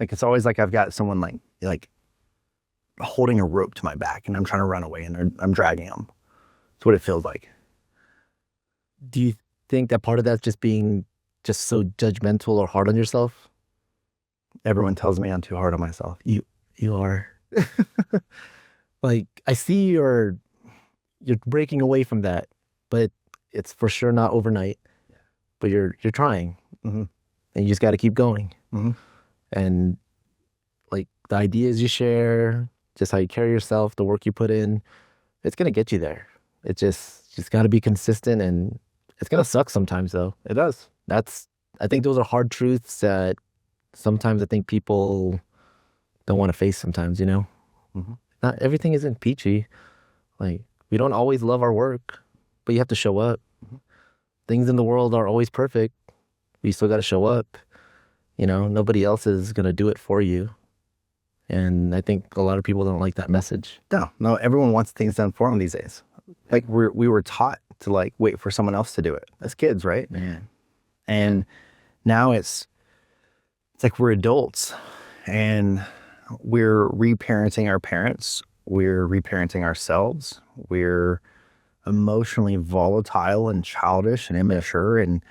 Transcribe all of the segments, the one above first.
Like, it's always like I've got someone like holding a rope to my back and I'm trying to run away and I'm dragging them. That's what it feels like. Do you think that part of that's just being just so judgmental or hard on yourself? Everyone tells me I'm too hard on myself. You are. Like, I see you're breaking away from that, but it's for sure not overnight. But you're trying, and you just got to keep going. And like the ideas you share, just how you carry yourself, the work you put in, it's gonna get you there. It just got to be consistent, and it's gonna suck sometimes though. It does. I think those are hard truths that sometimes I think people don't want to face sometimes, you know? Not everything isn't peachy. Like, we don't always love our work, but you have to show up. Things in the world aren't always perfect. You still got to show up. You know, nobody else is going to do it for you. And I think a lot of people don't like that message. No, everyone wants things done for them these days. Like, we were taught to like wait for someone else to do it as kids, right? Man. And now it's like we're adults and we're reparenting our parents. We're reparenting ourselves. We're emotionally volatile and childish and immature, and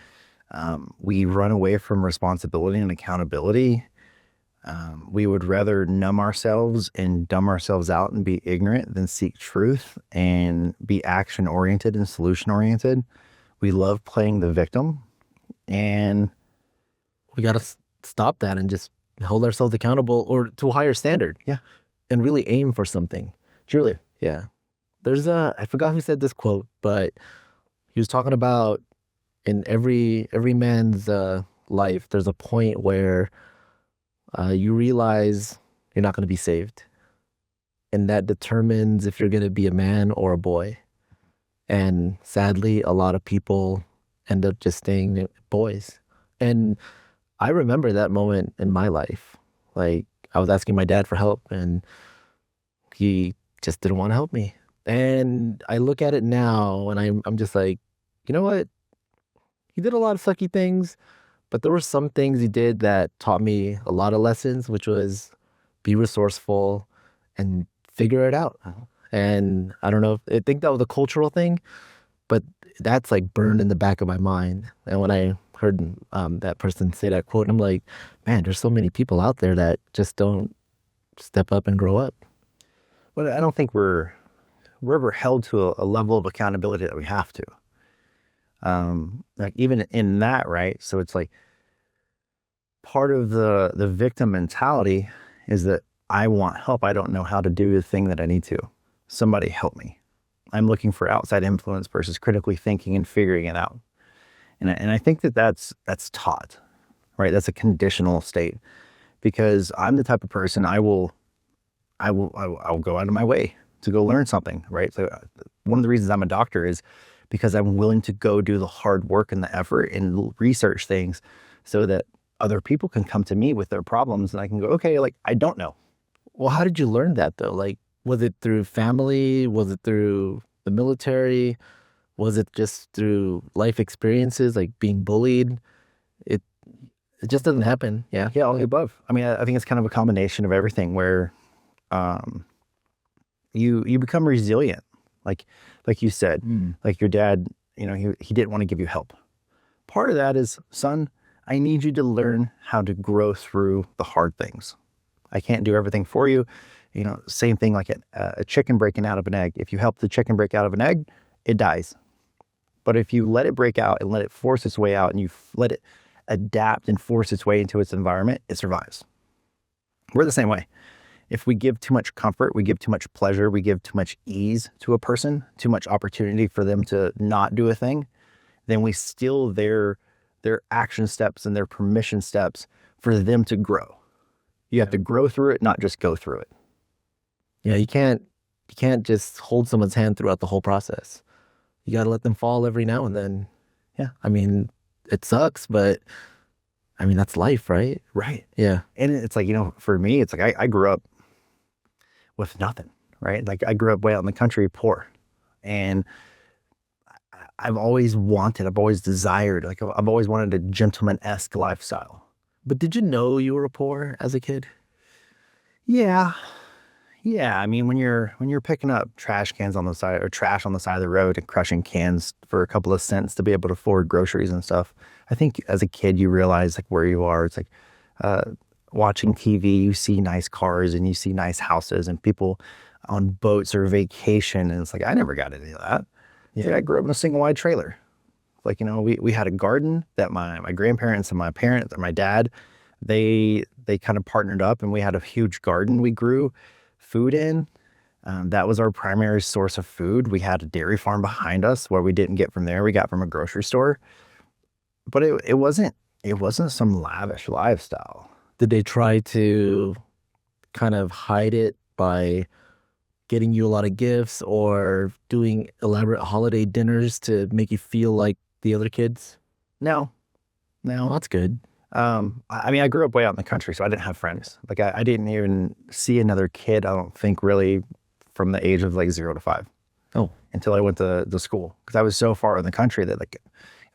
we run away from responsibility and accountability. We would rather numb ourselves and dumb ourselves out and be ignorant than seek truth and be action-oriented and solution-oriented. We love playing the victim, and we got to stop that and just hold ourselves accountable or to a higher standard. Yeah. And really aim for something. Truly. Yeah. There's I forgot who said this quote, but he was talking about in every man's life, there's a point where you realize you're not going to be saved. And that determines if you're going to be a man or a boy. And sadly, a lot of people end up just staying boys. And I remember that moment in my life. Like, I was asking my dad for help and he just didn't want to help me. And I look at it now and I'm just like, you know what? He did a lot of sucky things, but there were some things he did that taught me a lot of lessons, which was be resourceful and figure it out. And I don't know, I think that was a cultural thing, but that's like burned in the back of my mind. And when I heard that person say that quote, I'm like, man, there's so many people out there that just don't step up and grow up. Well, I don't think we're ever held to a level of accountability that we have to. Like, even in that, right? So it's like part of the victim mentality is that I want help. I don't know how to do the thing that I need to. Somebody help me. I'm looking for outside influence versus critically thinking and figuring it out. And I think that's taught, right? That's a conditional state, because I'm the type of person I'll go out of my way to go learn something, right? So one of the reasons I'm a doctor is because I'm willing to go do the hard work and the effort and research things so that other people can come to me with their problems and I can go, okay, like, I don't know. Well, how did you learn that though? Like, was it through family? Was it through the military? Was it just through life experiences, like being bullied? It just doesn't happen. Yeah. Yeah, all the above. I mean, I think it's kind of a combination of everything where you become resilient. Like you said, like your dad, you know, he didn't want to give you help. Part of that is, son, I need you to learn how to grow through the hard things. I can't do everything for you. You know, same thing like a chicken breaking out of an egg. If you help the chicken break out of an egg, it dies. But if you let it break out and let it force its way out and you let it adapt and force its way into its environment, it survives. We're the same way. If we give too much comfort, we give too much pleasure, we give too much ease to a person, too much opportunity for them to not do a thing, then we steal their action steps and their permission steps for them to grow. You have to grow through it, not just go through it. Yeah, you can't just hold someone's hand throughout the whole process. You got to let them fall every now and then. Yeah. I mean, it sucks, but I mean, that's life, right? Right. Yeah. And it's like, you know, for me, it's like I grew up with nothing, right? Like, I grew up way out in the country, poor. And I've always desired, like, I've always wanted a gentleman-esque lifestyle, But did you know you were poor as a kid? Yeah. Yeah. I mean, when you're picking up trash cans on the side or trash on the side of the road and crushing cans for a couple of cents to be able to afford groceries and stuff, I think as a kid you realize like where you are. It's like uh, watching TV, you see nice cars and you see nice houses and people on boats or vacation, and it's like I never got any of that. It's like I grew up in a single wide trailer. Like, we had a garden that my grandparents and my parents and my dad, they kind of partnered up and we had a huge garden we grew food in. That was our primary source of food. We had a dairy farm behind us where we didn't get from there. We got from a grocery store. But it wasn't some lavish lifestyle. Did they try to kind of hide it by getting you a lot of gifts or doing elaborate holiday dinners to make you feel like the other kids? No, Well, no. that's good. I mean, I grew up way out in the country, so I didn't have friends. Like I didn't even see another kid, I don't think really from the age of like 0 to 5 Oh, until I went to school. Because I was so far in the country that like it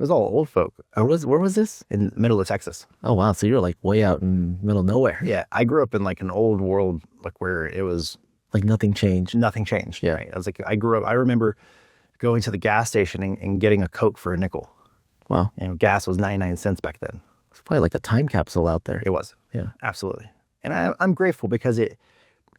was all old folk where was this? in the middle of Texas. Oh, wow. So you're like way out in the middle of nowhere. Yeah, I grew up in like an old world, like where it was Like nothing changed. nothing changed. Yeah. Right. I remember going to the gas station and getting a Coke for a nickel. Wow. Gas was 99 cents back then. It's probably like a time capsule out there. It was. Yeah. Absolutely. And I'm grateful because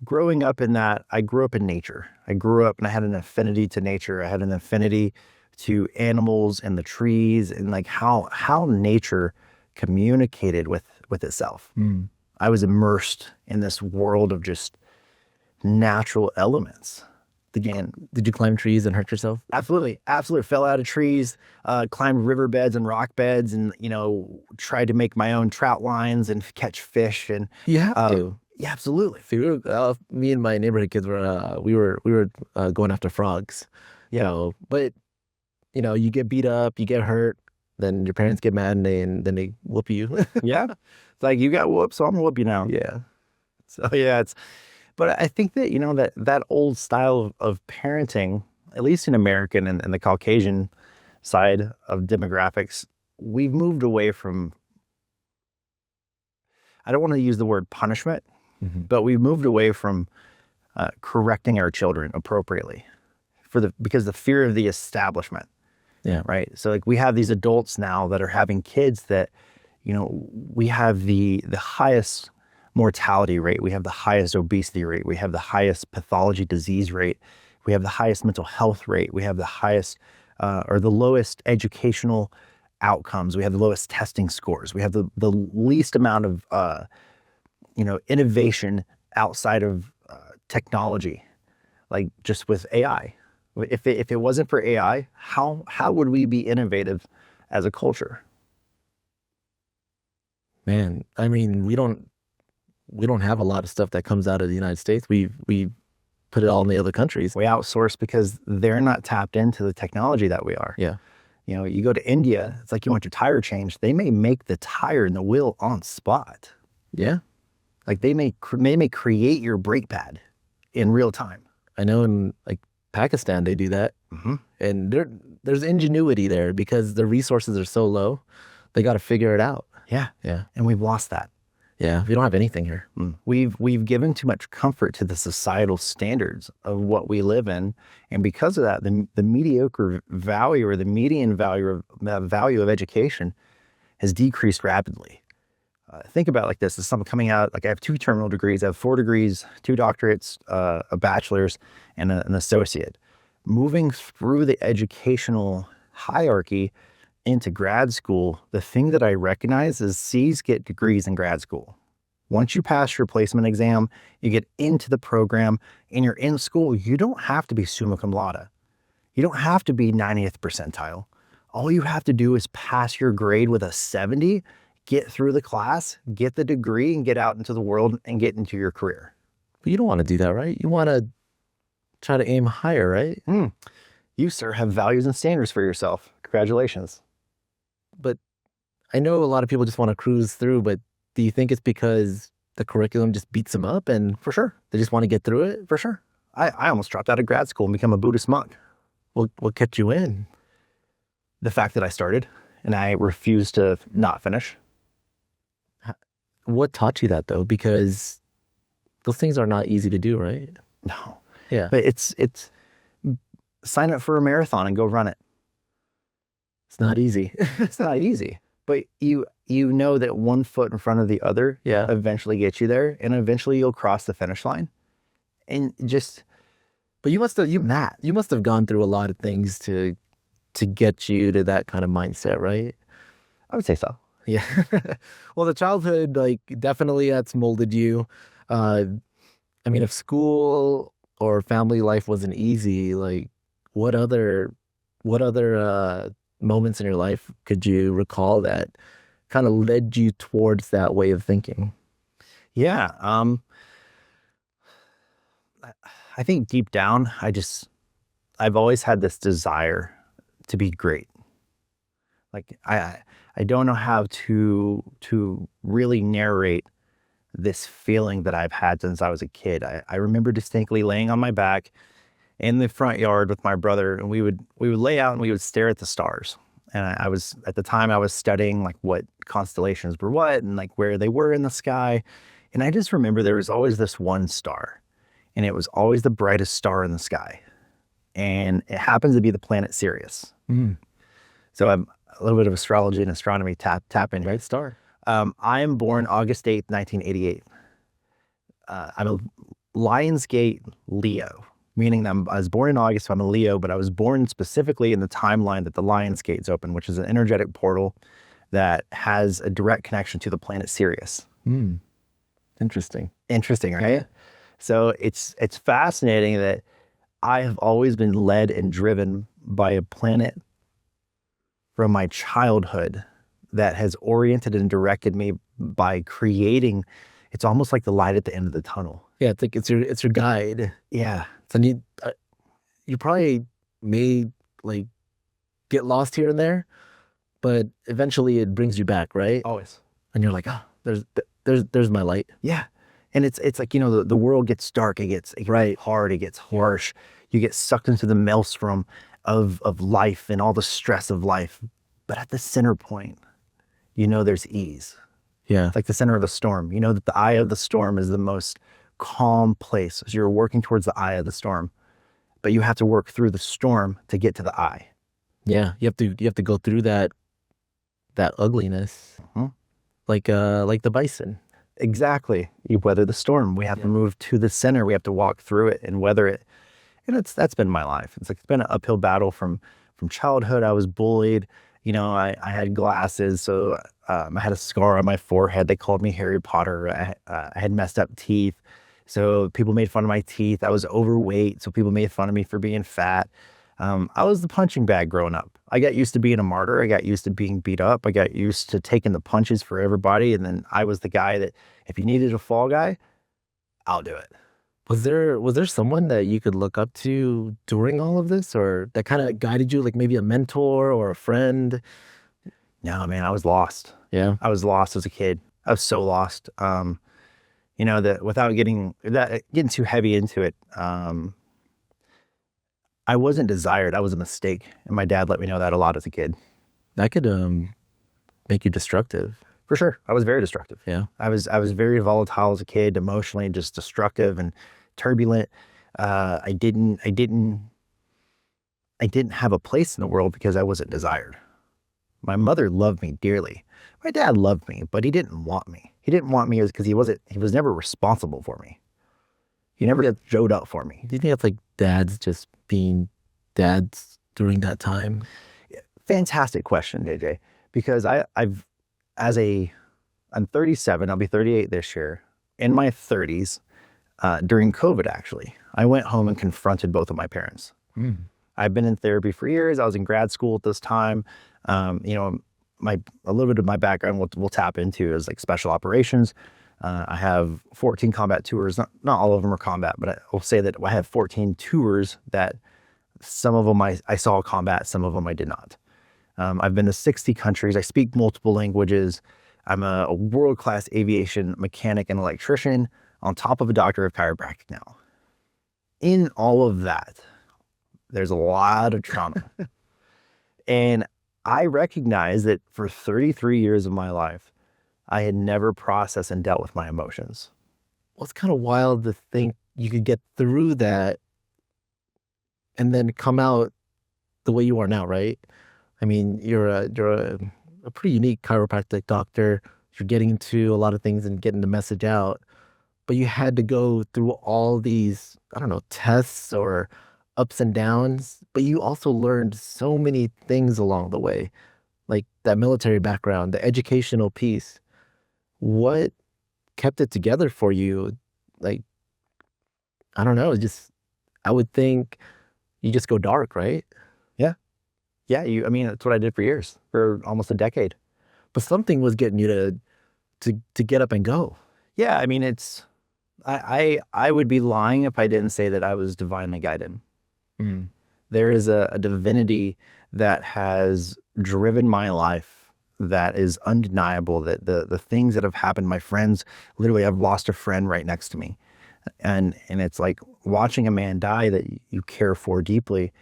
growing up in that, I grew up in nature. I grew up and I had an affinity to nature. I had an affinity to animals and the trees and like how nature communicated with itself. Mm. I was immersed in this world of just natural elements. Again, Did you climb trees and hurt yourself? absolutely, absolutely fell out of trees, climbed riverbeds and rock beds, and tried to make my own trout lines and catch fish. And You have uh, to. yeah, absolutely, See, me and my neighborhood kids we were going after frogs. yeah, But you get beat up, you get hurt, then your parents get mad and then they whoop you. yeah. It's like you got whooped, so I'm gonna whoop you now. Yeah. So yeah, but I think that that old style of parenting, at least in American and the Caucasian side of demographics, we've moved away from. I don't want to use the word punishment, Mhm. but we've moved away from correcting our children appropriately because the fear of the establishment, Yeah. right? So like we have these adults now that are having kids that, we have the highest mortality rate, we have the highest obesity rate, we have the highest pathology disease rate, we have the highest mental health rate, we have the highest or the lowest educational outcomes, we have the lowest testing scores, we have the least amount of innovation outside of technology, like just with AI. If it wasn't for AI, how would we be innovative as a culture? Man, I mean, we don't have a lot of stuff that comes out of the United States. We put it all in the other countries. We outsource because they're not tapped into the technology that we are. Yeah. You go to India, it's like you want your tire changed. They may make the tire and the wheel on spot. Yeah. Like they may create your brake pad in real time. I know in like Pakistan they do that. Mm-hmm. And there's ingenuity there because the resources are so low. They got to figure it out. Yeah, Yeah. and we've lost that. Yeah. We don't have anything here. We've given too much comfort to the societal standards of what we live in, and because of that, the mediocre value or the median value of education has decreased rapidly. Think about it like this: as someone coming out, like I have 2 terminal degrees, I have 4 degrees, 2 doctorates, a bachelor's, and an associate. Moving through the educational hierarchy into grad school, the thing that I recognize is C's get degrees in grad school. Once you pass your placement exam, you get into the program and you're in school, you don't have to be summa cum laude. You don't have to be 90th percentile. All you have to do is pass your grade with a 70, get through the class, get the degree, and get out into the world and get into your career. But you don't want to do that, right? You want to try to aim higher, right? You, sir, have values and standards for yourself. Congratulations. But I know a lot of people just want to cruise through, but do you think it's because the curriculum just beats them up and For sure. they just want to get through it? For sure. I almost dropped out of grad school and become a Buddhist monk. What kept you in? The fact that I started and I refused to not finish. What taught you that though? Because those things are not easy to do, right? No, Yeah. but it's sign up for a marathon and go run it. It's not easy. It's not easy, but you know that one foot in front of the other Yeah. eventually gets you there, and eventually you'll cross the finish line. And just But you must have gone through a lot of things to get you to that kind of mindset, right? I would say so. Yeah. Well, the childhood, like, definitely that's molded you. Uh, I mean, if school or family life wasn't easy, like, what other moments in your life could you recall that kind of led you towards that way of thinking? Yeah. I think deep down, I've always had this desire to be great. Like I don't know how to really narrate this feeling that I've had since I was a kid. I remember distinctly laying on my back in the front yard with my brother, and we would lay out and we would stare at the stars. And I was at the time I was studying like what constellations were what and like where they were in the sky. And I just remember there was always this one star, and it was always the brightest star in the sky. And it happens to be the planet Sirius. Mm. So I'm a little bit of astrology and astronomy tap in. Bright star. I am born August 8th, 1988. I'm a Lionsgate Leo, meaning that I was born in August, so I'm a Leo, but I was born specifically in the timeline that the Lionsgate's open, which is an energetic portal that has a direct connection to the planet Sirius. Mm. Interesting. Interesting, right? So it's fascinating that I have always been led and driven by a planet from my childhood that has oriented and directed me by creating. It's almost like the light at the end of the tunnel. Yeah, it's like it's your guide. Yeah. So you probably may like get lost here and there, but eventually it brings you back, right? Always. And you're like, oh, there's my light. Yeah. And it's like, you know, the world gets dark, it gets Right. hard, it gets harsh. You get sucked into the maelstrom of life and all the stress of life. But at the center point, you know there's ease. Yeah. It's like the center of the storm. You know that the eye of the storm is the most calm place. So you're working towards the eye of the storm, but you have to work through the storm to get to the eye. Yeah. You have to go through that ugliness. Mhm. Like the bison. Exactly. You weather the storm. We have to move to the center. We have to walk through it and weather it. And that's been my life. It's been an uphill battle from childhood. I was bullied. You know, I had glasses, so I had a scar on my forehead. They called me Harry Potter. I had messed up teeth, so people made fun of my teeth. I was overweight, so people made fun of me for being fat. I was the punching bag growing up. I got used to being a martyr. I got used to being beat up. I got used to taking the punches for everybody. And then I was the guy that if you needed a fall guy, I'll do it. Was there someone that you could look up to during all of this, or that kind of guided you, like maybe a mentor or a friend? No, man, I was lost. Yeah. I was lost as a kid. I was so lost. You know, that without getting too heavy into it, I wasn't desired. I was a mistake. And my dad let me know that a lot as a kid. That could make you destructive. For sure. I was very destructive. Yeah. I was very volatile as a kid, emotionally just destructive and turbulent. I didn't have a place in the world because I wasn't desired. My mother loved me dearly. My dad loved me, but he didn't want me. He didn't want me because he was never responsible for me. He never showed up for me. Do you think that's like dads just being dads during that time? Fantastic question, JJ, because I'm 37, I'll be 38 this year. In my 30s, during COVID, actually, I went home and confronted both of my parents. Mm. I've been in therapy for years. I was in grad school at this time. You know, a little bit of my background we'll tap into is like special operations. I have 14 combat tours. Not all of them are combat, but I will say that I have 14 tours that some of them I saw combat, some of them I did not. I've been to 60 countries. I speak multiple languages. I'm a world-class aviation mechanic and electrician on top of a doctor of chiropractic now. In all of that, there's a lot of trauma. And I recognize that for 33 years of my life, I had never processed and dealt with my emotions. Well, it's kind of wild to think you could get through that and then come out the way you are now, right? I mean, you're a pretty unique chiropractic doctor. You're getting into a lot of things and getting the message out, but you had to go through all these, I don't know, tests or ups and downs, but you also learned so many things along the way, like that military background, the educational piece. What kept it together for you? Like, I don't know, just, I would think you just go dark, right? Yeah. Yeah. I mean, that's what I did for years, for almost a decade. But something was getting you to get up and go. Yeah. I mean, I would be lying if I didn't say that I was divinely guided. Mm. There is a divinity that has driven my life that is undeniable, that the things that have happened, my friends, literally I've lost a friend right next to me. And it's like watching a man die that you care for deeply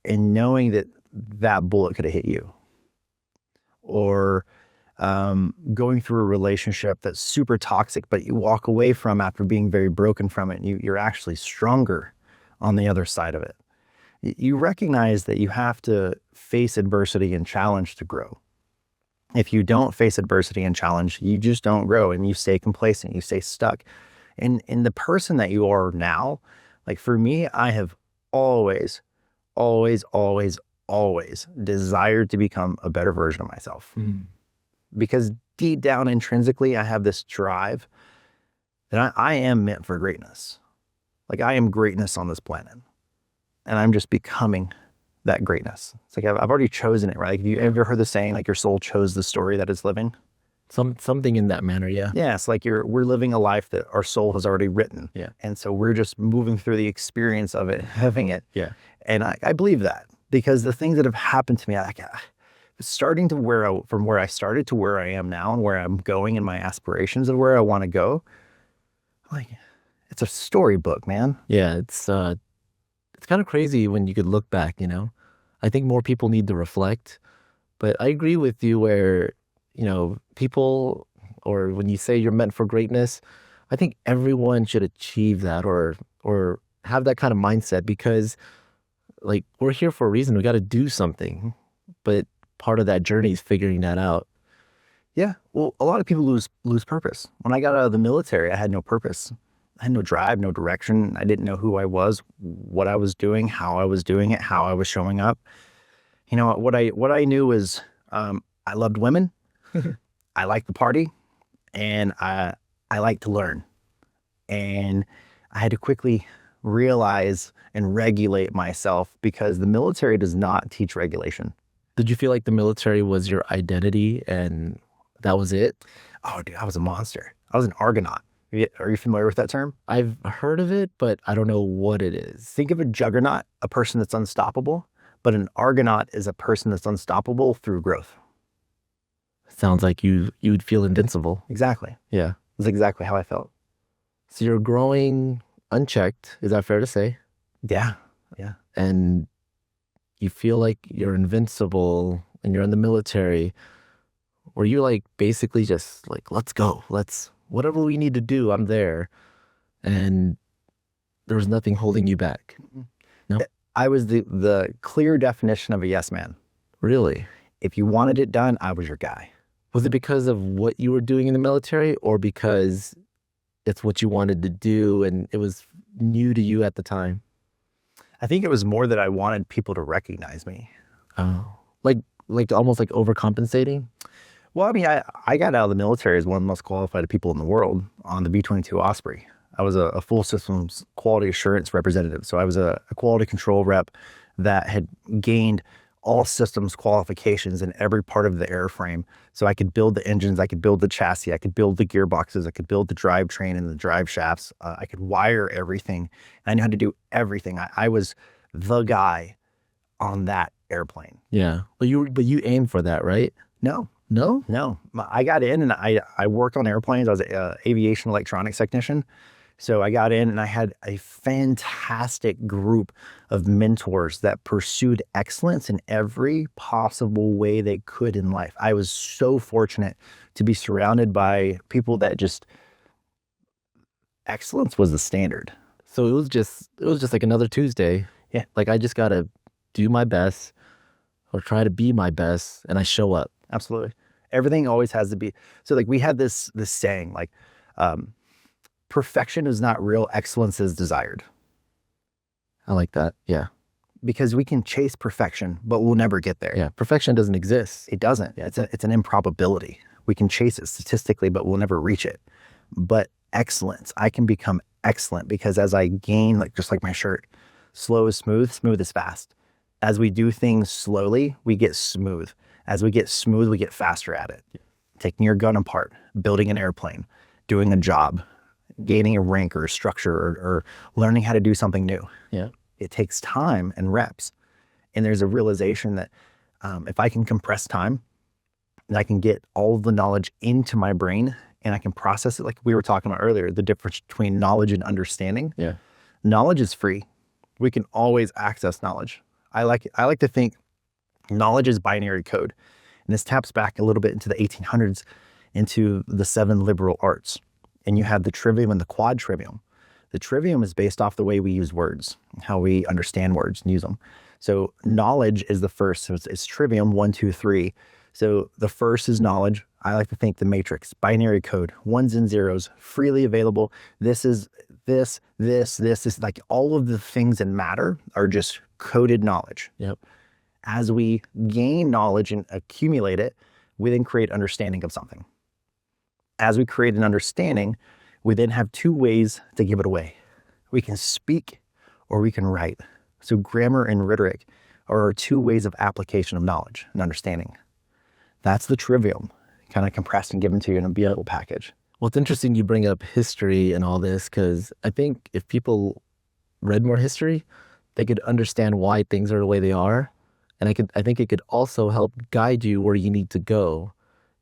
and knowing that that bullet could have hit you. Or going through a relationship that's super toxic, but you walk away from after being very broken from it, and you're actually stronger on the other side of it. You recognize that you have to face adversity and challenge to grow. If you don't face adversity and challenge, you just don't grow, and you stay complacent, you stay stuck. And in the person that you are now, like for me, I have always, always, always, always desired to become a better version of myself. Mm. Because deep down intrinsically, I have this drive that I am meant for greatness. Like I am greatness on this planet. And I'm just becoming that greatness. It's like I've already chosen it, right? Like, have you ever heard the saying, like your soul chose the story that it's living? Something in that manner, yeah. Yeah, it's like we're living a life that our soul has already written. Yeah. And so we're just moving through the experience of it, having it. Yeah. And I believe that because the things that have happened to me, like starting to from where I started to where I am now and where I'm going in my aspirations and where I want to go, like it's a storybook, man. Yeah, it's kind of crazy when you could look back, you know? I think more people need to reflect, but I agree with you where, you know, people, or when you say you're meant for greatness, I think everyone should achieve that or have that kind of mindset because like we're here for a reason. We got to do something, but part of that journey is figuring that out. Yeah. Well, a lot of people lose purpose. When I got out of the military, I had no purpose. I had no drive, no direction. I didn't know who I was, what I was doing, how I was doing it, how I was showing up. You know, what I knew was I loved women. I liked the party, and I like to learn. And I had to quickly realize and regulate myself because the military does not teach regulation. Did you feel like the military was your identity and that was it? Oh, dude, I was a monster. I was an Argonaut. Are you familiar with that term? I've heard of it, but I don't know what it is. Think of a juggernaut, a person that's unstoppable, but an Argonaut is a person that's unstoppable through growth. Sounds like you'd feel invincible. Exactly. Yeah. That's exactly how I felt. So you're growing unchecked. Is that fair to say? Yeah. Yeah. And you feel like you're invincible and you're in the military. Were you like basically just like, let's go. Whatever we need to do, I'm there. And there was nothing holding you back. No? I was the clear definition of a yes man. Really? If you wanted it done, I was your guy. Was it because of what you were doing in the military or because it's what you wanted to do and it was new to you at the time? I think it was more that I wanted people to recognize me. Oh. Like almost like overcompensating? Well, I mean, I got out of the military as one of the most qualified people in the world on the B-22 Osprey. I was a full systems quality assurance representative. So I was a quality control rep that had gained all systems qualifications in every part of the airframe. So I could build the engines, I could build the chassis, I could build the gearboxes, I could build the drivetrain and the drive shafts. I could wire everything. I knew how to do everything. I was the guy on that airplane. Yeah. But you aimed for that, right? No. No? No. I got in and I worked on airplanes. I was an aviation electronics technician. So I got in and I had a fantastic group of mentors that pursued excellence in every possible way they could in life. I was so fortunate to be surrounded by people that just excellence was the standard. So it was just like another Tuesday. Yeah. Like I just gotta do my best or try to be my best, and I show up. Absolutely. Everything always has to be. So like we had this saying like, perfection is not real, excellence is desired. I like that. Yeah. Because we can chase perfection, but we'll never get there. Yeah. Perfection doesn't exist. It doesn't. Yeah. It's an improbability. We can chase it statistically, but we'll never reach it. But excellence, I can become excellent because as I gain, like just like my shirt, slow is smooth, smooth is fast. As we do things slowly, we get smooth. As we get smooth, we get faster at it. Taking your gun apart, building an airplane, doing a job, gaining a rank or a structure or learning how to do something new. Yeah. It takes time and reps. And there's a realization that if I can compress time and I can get all of the knowledge into my brain and I can process it like we were talking about earlier, the difference between knowledge and understanding. Yeah. Knowledge is free. We can always access knowledge. I like to think knowledge is binary code. And this taps back a little bit into the 1800s, into the 7 liberal arts. And you have the trivium and the quad trivium. The trivium is based off the way we use words, how we understand words and use them. So knowledge is the first. So it's trivium, 1, 2, 3. So the first is knowledge. I like to think the matrix, binary code, ones and zeros, freely available. This is this is like all of the things that matter are just coded knowledge. Yep. As we gain knowledge and accumulate it, we then create understanding of something. As we create an understanding, we then have 2 ways to give it away. We can speak or we can write. So grammar and rhetoric are our 2 ways of application of knowledge and understanding. That's the trivium, kind of compressed and given to you in a beautiful package. Well, it's interesting you bring up history and all this, because I think if people read more history, they could understand why things are the way they are. And I think it could also help guide you where you need to go,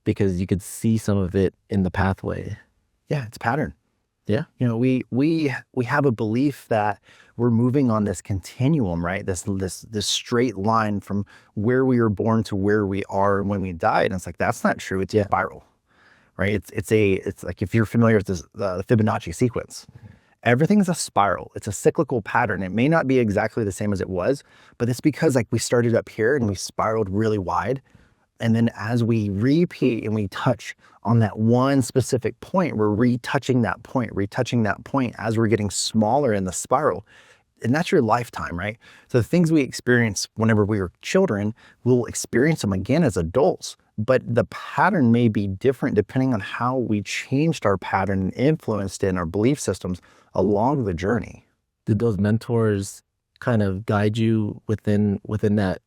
because you could see some of it in the pathway. Yeah, it's a pattern. Yeah. You know, we have a belief that we're moving on this continuum, right? This straight line from where we were born to where we are when we died. And it's like, that's not true. It's a spiral, right? It's like, if you're familiar with this, the Fibonacci sequence, everything's a spiral. It's a cyclical pattern. It may not be exactly the same as it was, but it's because like we started up here and we spiraled really wide. And then as we repeat and we touch on that one specific point, we're retouching that point as we're getting smaller in the spiral. And that's your lifetime, right? So the things we experience whenever we were children, we'll experience them again as adults. But the pattern may be different depending on how we changed our pattern and influenced it in our belief systems along the journey. Did those mentors kind of guide you within that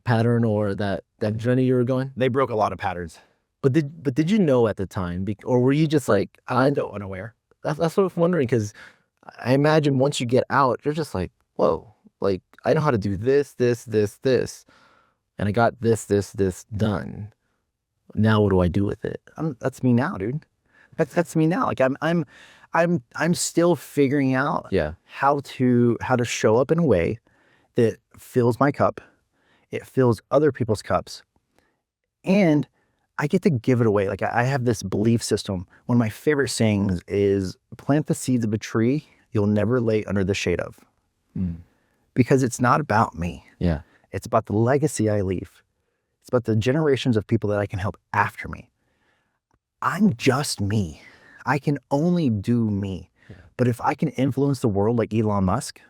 pattern or that journey you were going? They broke a lot of patterns. But did you know at the time, or were you just like, Unaware. That's what I'm wondering, because I imagine once you get out, you're just like, whoa, like I know how to do this, and I got this done. Now what do I do with it? That's me now, dude. That's me now. Like I'm still figuring out how to show up in a way that fills my cup. It fills other people's cups, and I get to give it away. Like I have this belief system. One of my favorite sayings is, plant the seeds of a tree you'll never lay under the shade of. Because it's not about me. Yeah. It's about the legacy I leave. It's about the generations of people that I can help after me. I'm just me. I can only do me. Yeah. But if I can influence the world like Elon Musk,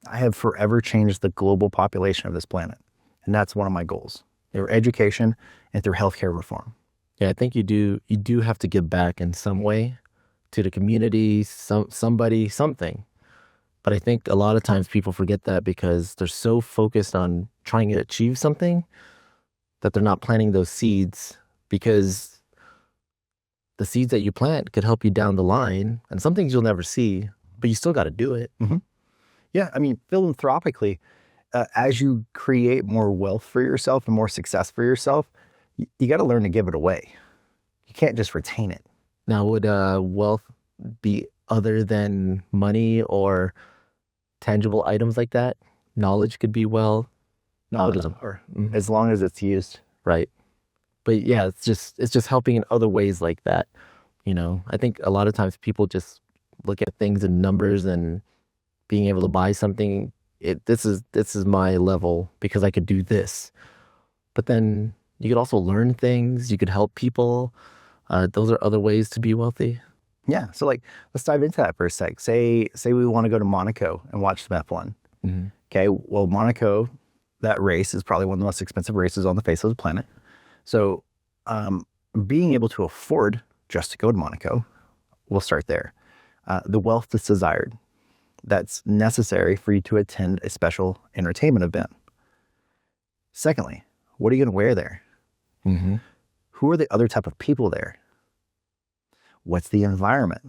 I have forever changed the global population of this planet. And that's one of my goals, through education and through healthcare reform. Yeah, I think you do have to give back in some way to the community, somebody, something. But I think a lot of times people forget that because they're so focused on trying to achieve something that they're not planting those seeds, because the seeds that you plant could help you down the line, and some things you'll never see, but you still got to do it. Mm-hmm. Yeah, I mean, philanthropically, as you create more wealth for yourself and more success for yourself, you got to learn to give it away. You can't just retain it. Now, would wealth be other than money or tangible items like that. Knowledge could be well. Knowledge is power, as long as it's used. Right. But yeah, it's just helping in other ways like that. You know, I think a lot of times people just look at things in numbers and being able to buy something. This is my level because I could do this. But then you could also learn things. You could help people. Those are other ways to be wealthy. Yeah. So like, let's dive into that for a sec. Say we want to go to Monaco and watch the F1. Okay. Well, Monaco, that race is probably one of the most expensive races on the face of the planet. So being able to afford just to go to Monaco, we'll start there. The wealth that's desired, that's necessary for you to attend a special entertainment event. Secondly, what are you going to wear there? Who are the other type of people there? What's the environment?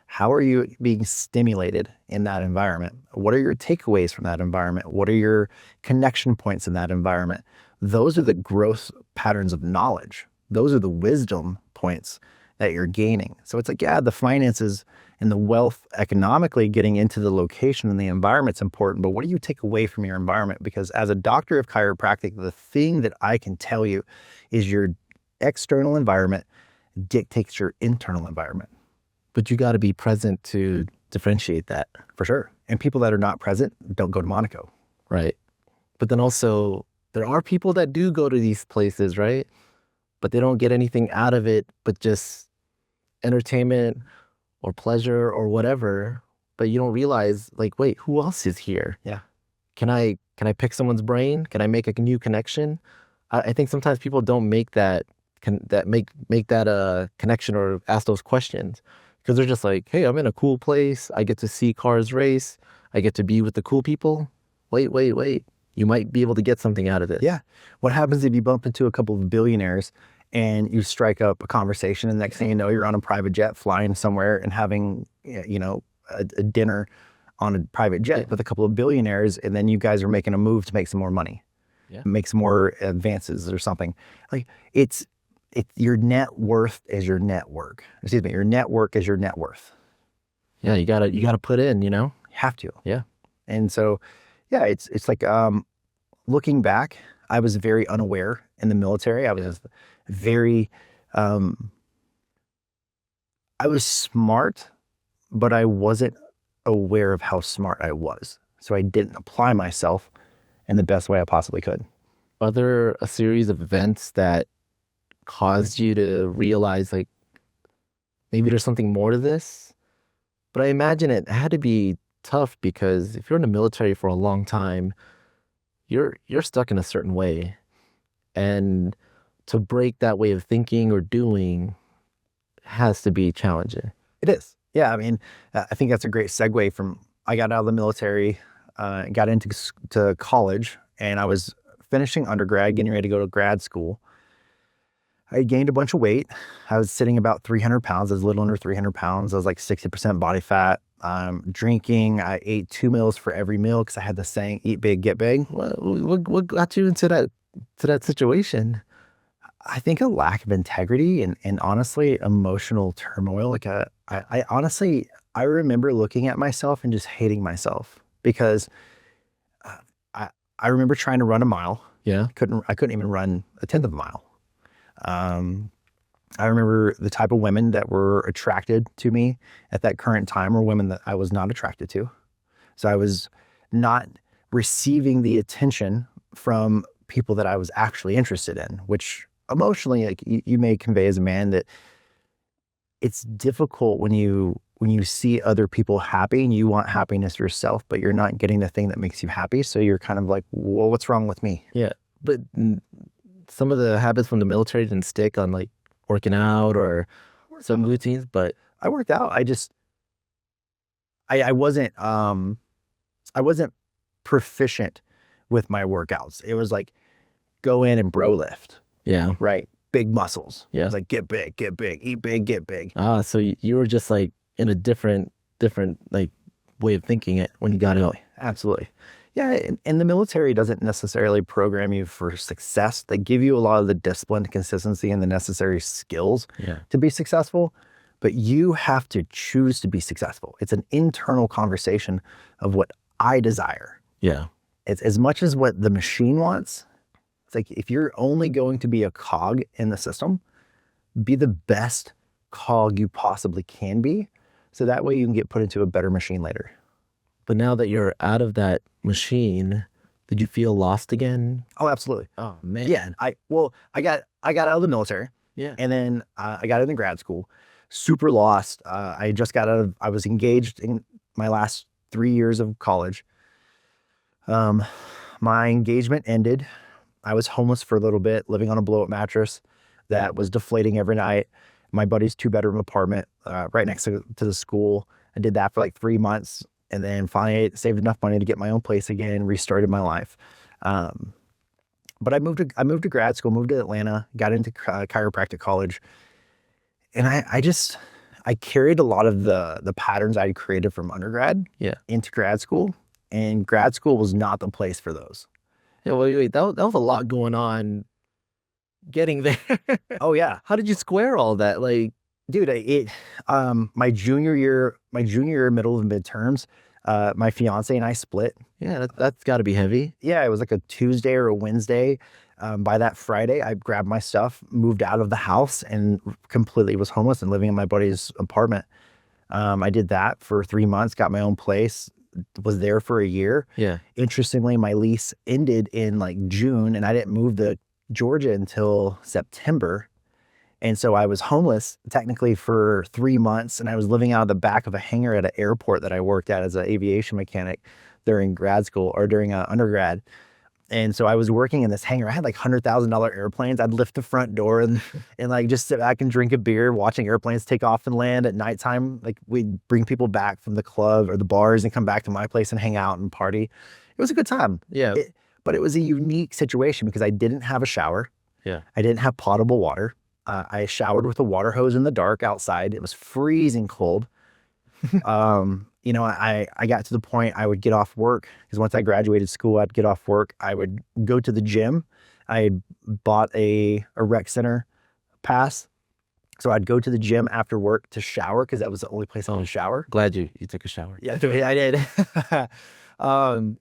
How are you being stimulated in that environment? What are your takeaways from that environment? What are your connection points in that environment? Those are the growth patterns of knowledge. Those are the wisdom points that you're gaining. So it's like, yeah, the finances and the wealth economically getting into the location and the environment's important, but what do you take away from your environment? Because as a doctor of chiropractic, the thing that I can tell you is your external environment dictates your internal environment. But you got to be present to differentiate that. For sure. And people that are not present don't go to Monaco. Right. But then also, there are people that do go to these places, right? But they don't get anything out of it but just entertainment or pleasure or whatever. But you don't realize, like, wait, who else is here? Yeah. Can I pick someone's brain? Can I make a new connection? I think sometimes people don't make that connection or ask those questions because they're just like, hey, I'm in a cool place. I get to see cars race. I get to be with the cool people. Wait. You might be able to get something out of it. Yeah. What happens if you bump into a couple of billionaires and you strike up a conversation and next thing you know, you're on a private jet flying somewhere and having, a dinner on a private jet with a couple of billionaires, and then you guys are making a move to make some more money, make some more advances or something. Like it's your net worth is your network. Excuse me, your network is your net worth. Yeah, you gotta put in, You have to. Yeah. And so, yeah, it's like looking back, I was very unaware in the military. I was very, I was smart, but I wasn't aware of how smart I was. So I didn't apply myself in the best way I possibly could. Are there a series of events that caused you to realize, like, maybe there's something more to this? But I imagine it had to be tough because if you're in the military for a long time, you're stuck in a certain way. And to break that way of thinking or doing has to be challenging. It is. Yeah. I mean, I think that's a great segue from, I got out of the military, got into college, and I was finishing undergrad, getting ready to go to grad school. I gained a bunch of weight. I was sitting about 300 pounds. I was a little under 300 pounds. I was like 60% body fat. Drinking. I ate 2 meals for every meal because I had the saying, eat big, get big. What got you into that situation? I think a lack of integrity and honestly, emotional turmoil. Like I honestly, I remember looking at myself and just hating myself because I remember trying to run a mile. Yeah. I couldn't even run a tenth of a mile. I remember the type of women that were attracted to me at that current time were women that I was not attracted to. So I was not receiving the attention from people that I was actually interested in, which emotionally, like you may convey as a man that it's difficult when you see other people happy and you want happiness yourself, but you're not getting the thing that makes you happy. So you're kind of like, well, what's wrong with me? Yeah. But some of the habits from the military didn't stick on, like, working out or some routines, but I worked out. I wasn't proficient with my workouts. It was like go in and bro lift. Yeah. Right. Big muscles. Yeah. It was like get big, eat big, get big. So you were just like in a different like way of thinking it when you got it. Absolutely. Yeah, and the military doesn't necessarily program you for success. They give you a lot of the discipline, consistency, and the necessary skills to be successful. but you have to choose to be successful. It's an internal conversation of what I desire. Yeah. It's as much as what the machine wants. It's like, if you're only going to be a cog in the system, be the best cog you possibly can be. So that way you can get put into a better machine later. But now that you're out of that machine, did you feel lost again? Oh, absolutely. Oh man. Yeah. I got out of the military. Yeah. And then I got into grad school, super lost. I just got out of, I was engaged in my last 3 years of college. My engagement ended. I was homeless for a little bit, living on a blow-up mattress that was deflating every night. My buddy's 2-bedroom apartment right next to the school. I did that for like 3 months, and then finally saved enough money to get my own place again, restarted my life. But I moved to grad school, moved to Atlanta, got into chiropractic college, and I carried a lot of the patterns I'd created from undergrad into grad school, and grad school was not the place for those. Yeah, wait, that was a lot going on getting there. Oh yeah. How did you square all that? Like, dude, my junior year, middle of midterms, my fiance and I split. yeah, that's got to be heavy. Yeah, it was like a Tuesday or a Wednesday. By that Friday, I grabbed my stuff, moved out of the house, and completely was homeless and living in my buddy's apartment. I did that for 3 months, got my own place, was there for a year. Yeah. Interestingly, my lease ended in like June, and I didn't move to Georgia until September. And so I was homeless technically for 3 months, and I was living out of the back of a hangar at an airport that I worked at as an aviation mechanic during grad school or during undergrad. And so I was working in this hangar. I had like $100,000 airplanes. I'd lift the front door and like just sit back and drink a beer, watching airplanes take off and land at nighttime. Like, we'd bring people back from the club or the bars and come back to my place and hang out and party. It was a good time. Yeah. But it was a unique situation because I didn't have a shower. Yeah. I didn't have potable water. I showered with a water hose in the dark outside. It was freezing cold. You know, I got to the point I would get off work, because once I graduated school, I'd get off work. I would go to the gym. I bought a rec center pass. So I'd go to the gym after work to shower, because that was the only place I could shower. Glad you took a shower. Yeah, I did.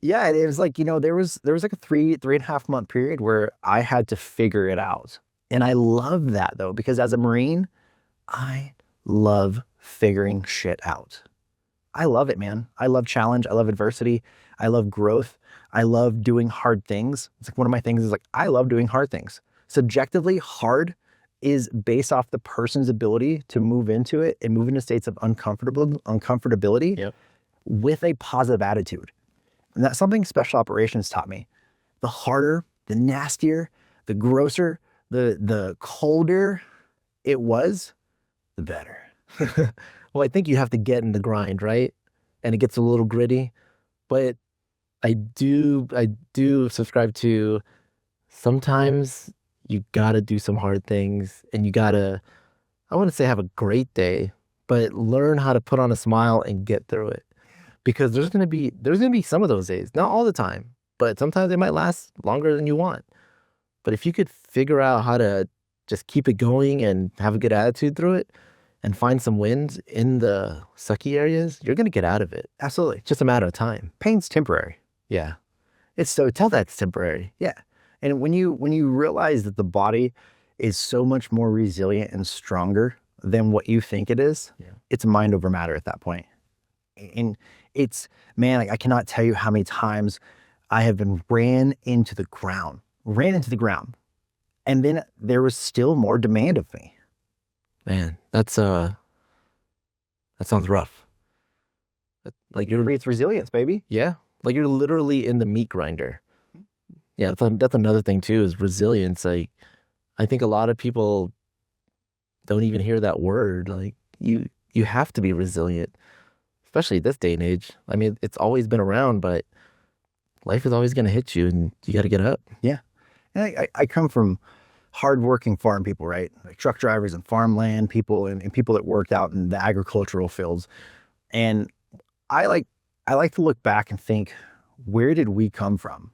Yeah, it was like, you know, there was like a 3.5 month period where I had to figure it out. And I love that though, because as a Marine, I love figuring shit out. I love it, man. I love challenge. I love adversity. I love growth. I love doing hard things. It's like one of my things is like, I love doing hard things. Subjectively, hard is based off the person's ability to move into it and move into states of uncomfortability with a positive attitude. And that's something special operations taught me. The harder, the nastier, the grosser, the colder it was, the better. Well, I think you have to get in the grind, right? And it gets a little gritty, but I do subscribe to sometimes you gotta do some hard things, and you gotta, I wouldn't say have a great day, but learn how to put on a smile and get through it. Because there's gonna be some of those days, not all the time, but sometimes they might last longer than you want. But if you could figure out how to just keep it going and have a good attitude through it, and find some wins in the sucky areas, you're going to get out of it. Absolutely. It's just a matter of time. Pain's temporary. Yeah. Tell that it's temporary. Yeah. And when you realize that the body is so much more resilient and stronger than what you think it is, it's mind over matter at that point. And it's, man, like, I cannot tell you how many times I have been ran into the ground. And then there was still more demand of me. Man, that sounds rough. Like, It's resilience, baby. yeah, like you're literally in the meat grinder. Yeah, that's another thing too, is resilience. Like, I think a lot of people don't even hear that word. Like, you have to be resilient, especially this day and age. I mean, it's always been around, but life is always going to hit you, and you got to get up. Yeah. And I come from hardworking farm people, right? Like truck drivers and farmland people and people that worked out in the agricultural fields. And I like to look back and think, where did we come from?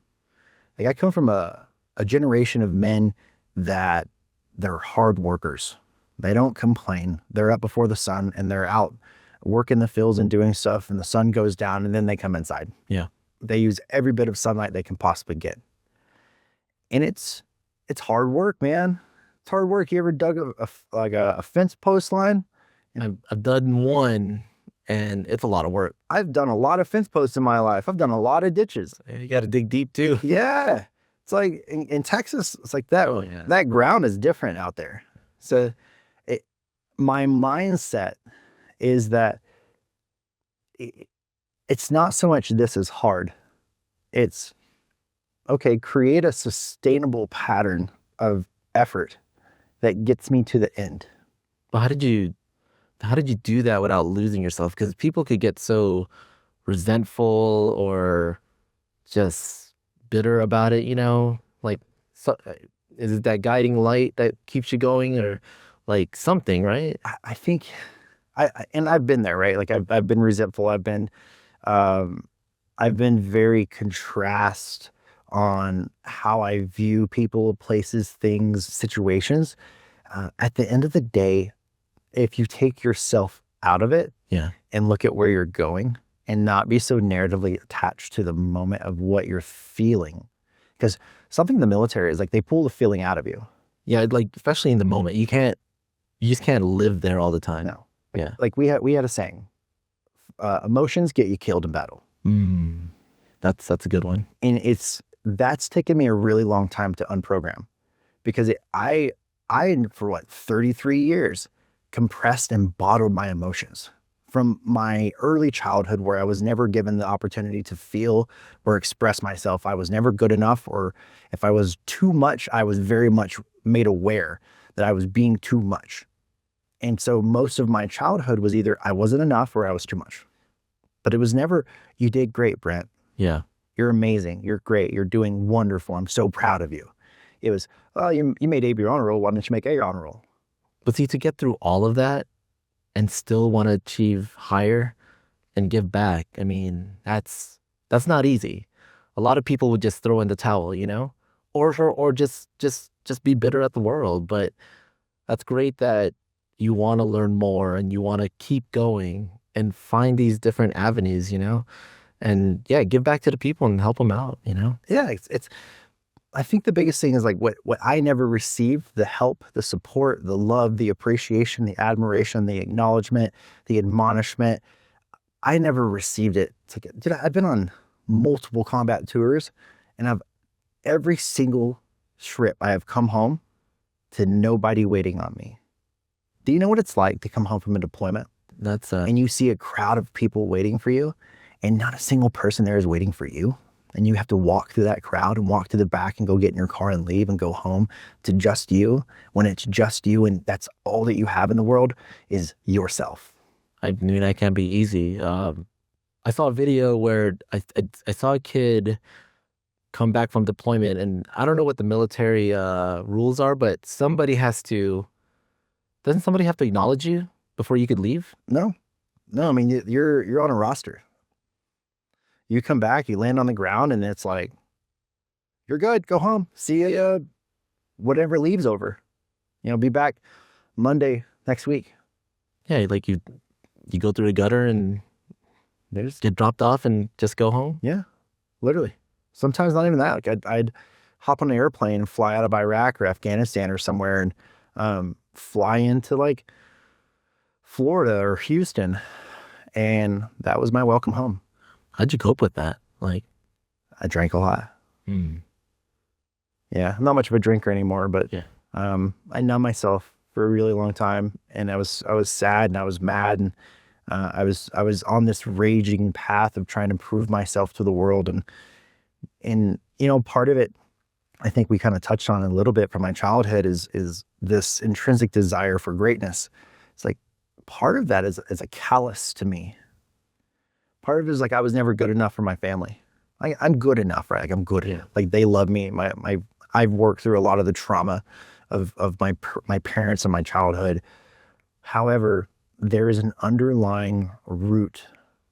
Like, I come from a generation of men that they're hard workers. They don't complain. They're up before the sun and they're out working the fields and doing stuff, and the sun goes down and then they come inside. Yeah. They use every bit of sunlight they can possibly get. And it's hard work, man. It's hard work. You ever dug a fence post line? I've done one, and it's a lot of work. I've done a lot of fence posts in my life. I've done a lot of ditches. You got to dig deep too. Yeah. It's like in Texas, it's like that. Oh, yeah. That ground is different out there. So my mindset is that it's not so much this is hard. It's, okay, create a sustainable pattern of effort that gets me to the end. But how did you do that without losing yourself? Because people could get so resentful or just bitter about it, you know? Like, so, is it that guiding light that keeps you going, or like something, right? I think, and I've been there, right? Like I've been resentful. I've been very contrast on how I view people, places, things, situations. At the end of the day, if you take yourself out of it, Yeah. and look at where you're going and not be so narratively attached to the moment of what you're feeling. Because something in the military is like they pull the feeling out of you. Yeah, like especially in the moment. You just can't live there all the time. No. Yeah. Like we had a saying, emotions get you killed in battle. That's a good one. And that's taken me a really long time to unprogram, because I for 33 years compressed and bottled my emotions from my early childhood, where I was never given the opportunity to feel or express myself. I was never good enough, or if I was too much, I was very much made aware that I was being too much. And so most of my childhood was either I wasn't enough or I was too much. But it was never, you did great, Brent. Yeah. You're amazing. You're great. You're doing wonderful. I'm so proud of you. It was, oh, you made A your honor roll. Why didn't you make A your honor roll? But see, to get through all of that and still want to achieve higher and give back, I mean, that's not easy. A lot of people would just throw in the towel, you know, or just be bitter at the world. But that's great that you want to learn more and you want to keep going and find these different avenues, you know, and yeah, give back to the people and help them out, you know? Yeah, I think the biggest thing is like what I never received, the help, the support, the love, the appreciation, the admiration, the acknowledgement, the admonishment. I never received it. It's like, dude, I've been on multiple combat tours, and every single trip I have come home to nobody waiting on me. Do you know what it's like to come home from a deployment That's and you see a crowd of people waiting for you, and not a single person there is waiting for you? And you have to walk through that crowd and walk to the back and go get in your car and leave and go home to just you, when it's just you and that's all that you have in the world is yourself. I mean, that can be easy. I saw a video where I saw a kid come back from deployment, and I don't know what the military rules are, but doesn't somebody have to acknowledge you before you could leave? No, I mean, you're on a roster. You come back, you land on the ground, and it's like, you're good, go home. See you, whatever leaves over. You know, be back Monday next week. Yeah, like you go through a gutter and get dropped off and just go home. Yeah, literally. Sometimes not even that. Like I'd hop on an airplane and fly out of Iraq or Afghanistan or somewhere and fly into like Florida or Houston, and that was my welcome home. How'd you cope with that? Like, I drank a lot. Yeah, I'm not much of a drinker anymore, but yeah. I numbed myself for a really long time, and I was sad and I was mad, and I was on this raging path of trying to prove myself to the world, and you know, part of it, I think we kind of touched on it a little bit from my childhood, is this intrinsic desire for greatness. It's like part of that is a callous to me. Part of it is like I was never good enough for my family. I'm good enough, right? Like I'm good. Yeah. Like they love me. I've worked through a lot of the trauma of my parents and my childhood. However, there is an underlying root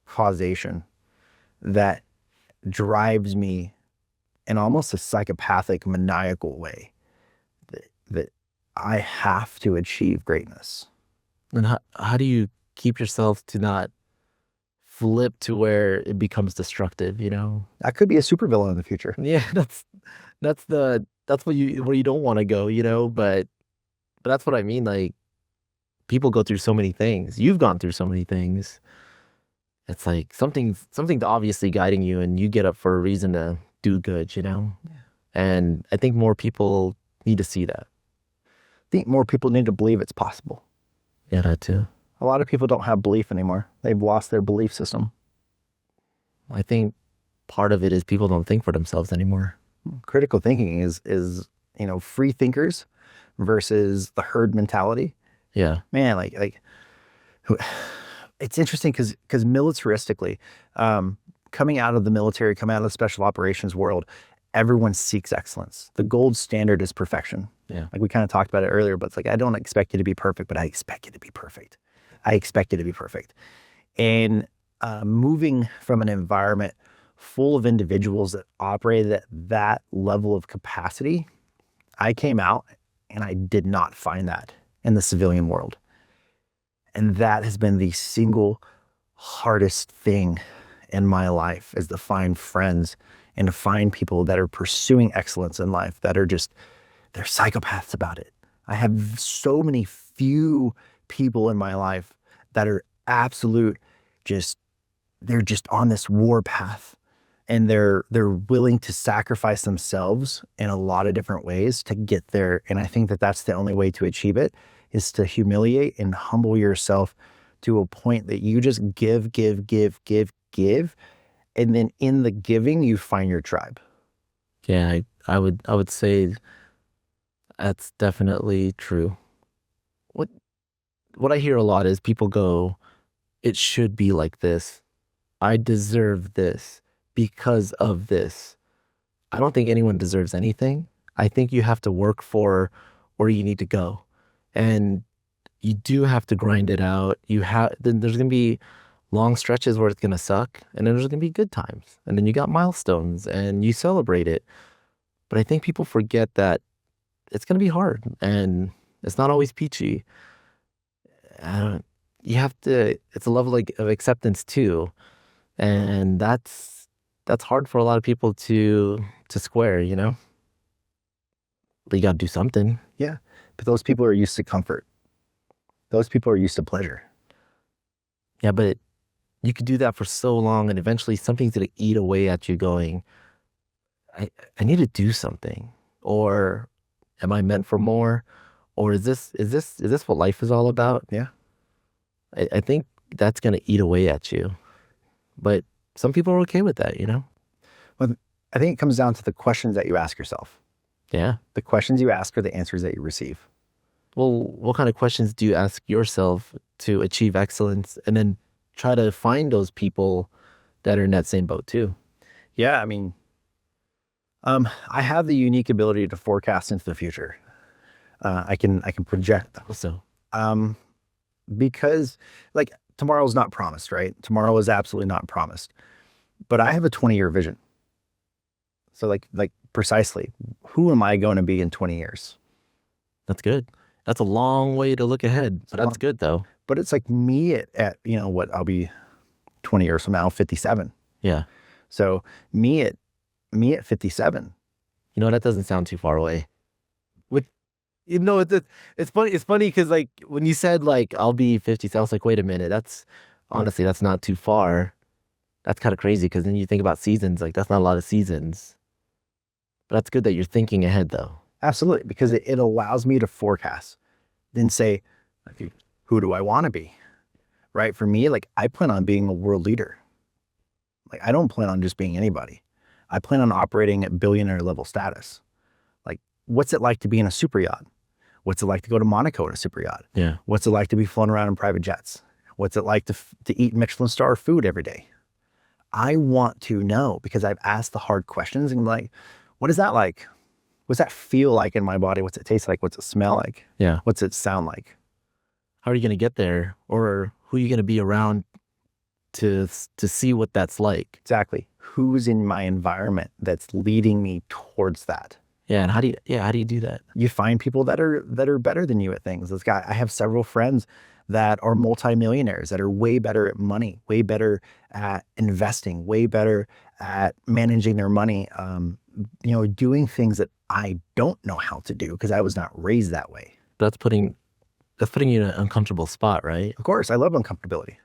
causation that drives me in almost a psychopathic, maniacal way. That I have to achieve greatness. And how do you keep yourself to not flip to where it becomes destructive, you know? I could be a supervillain in the future. Yeah, that's where you don't want to go, you know, but that's what I mean. Like, people go through so many things. You've gone through so many things. It's like something's obviously guiding you, and you get up for a reason to do good, you know? Yeah. And I think more people need to see that. I think more people need to believe it's possible. Yeah, that too. A lot of people don't have belief anymore. They've lost their belief system. I think part of it is people don't think for themselves anymore. Critical thinking is free thinkers versus the herd mentality. Yeah. Man, like it's interesting because militaristically, coming out of the military, coming out of the special operations world, everyone seeks excellence. The gold standard is perfection. Yeah. Like we kind of talked about it earlier, but it's like, I don't expect you to be perfect, but I expect you to be perfect. I expect you to be perfect. And moving from an environment full of individuals that operated at that level of capacity, I came out and I did not find that in the civilian world. And that has been the single hardest thing in my life, is to find friends and to find people that are pursuing excellence in life, that are just, they're psychopaths about it. I have so many few people in my life that are absolute, they're just on this war path, and they're willing to sacrifice themselves in a lot of different ways to get there. And I think that that's the only way to achieve it, is to humiliate and humble yourself to a point that you just give. And then in the giving, you find your tribe. Yeah, I would say that's definitely true. What I hear a lot is people go, it should be like this. I deserve this because of this. I don't think anyone deserves anything. I think you have to work for where you need to go. And you do have to grind it out. Then there's going to be long stretches where it's going to suck, and then there's going to be good times. And then you got milestones and you celebrate it. But I think people forget that it's going to be hard, and it's not always peachy. You have to, it's a level of acceptance too. And that's hard for a lot of people to square, you know? But you got to do something. Yeah. But those people are used to comfort. Those people are used to pleasure. Yeah, but you could do that for so long, and eventually something's going to eat away at you going, I need to do something. Or am I meant for more? Or is this what life is all about? Yeah. I think that's going to eat away at you. But some people are okay with that, you know? Well, I think it comes down to the questions that you ask yourself. Yeah. The questions you ask are the answers that you receive. Well, what kind of questions do you ask yourself to achieve excellence, and then try to find those people that are in that same boat too? Yeah, I mean, I have the unique ability to forecast into the future. I can project them. So, because like tomorrow's not promised, right? Tomorrow is absolutely not promised. But I have a 20-year vision. So like precisely, who am I going to be in 20 years? that's good. That's a long way to look ahead. But that's good though. But it's like me at I'll be 20 years from now, 57. Yeah. So me at 57. You know, that doesn't sound too far away. It's funny. It's funny because like when you said like I'll be 50, I was like, wait a minute. That's honestly, that's not too far. That's kind of crazy because then you think about seasons. Like that's not a lot of seasons. But that's good that you're thinking ahead though. Absolutely, because it allows me to forecast, then say, who do I want to be? Right? For me, like I plan on being a world leader. Like I don't plan on just being anybody. I plan on operating at billionaire level status. Like, what's it like to be in a super yacht? What's it like to go to Monaco in a super yacht? Yeah. What's it like to be flown around in private jets? What's it like to eat Michelin star food every day? I want to know, because I've asked the hard questions and like, what is that like? What's that feel like in my body? What's it taste like? What's it smell like? Yeah. What's it sound like? How are you going to get there? Or who are you going to be around to see what that's like? Exactly. Who's in my environment that's leading me towards that? Yeah, and how do you do that? You find people that are better than you at things. I have several friends that are multimillionaires that are way better at money, way better at investing, way better at managing their money. Doing things that I don't know how to do because I was not raised that way. That's putting you in an uncomfortable spot, right? Of course, I love uncomfortability.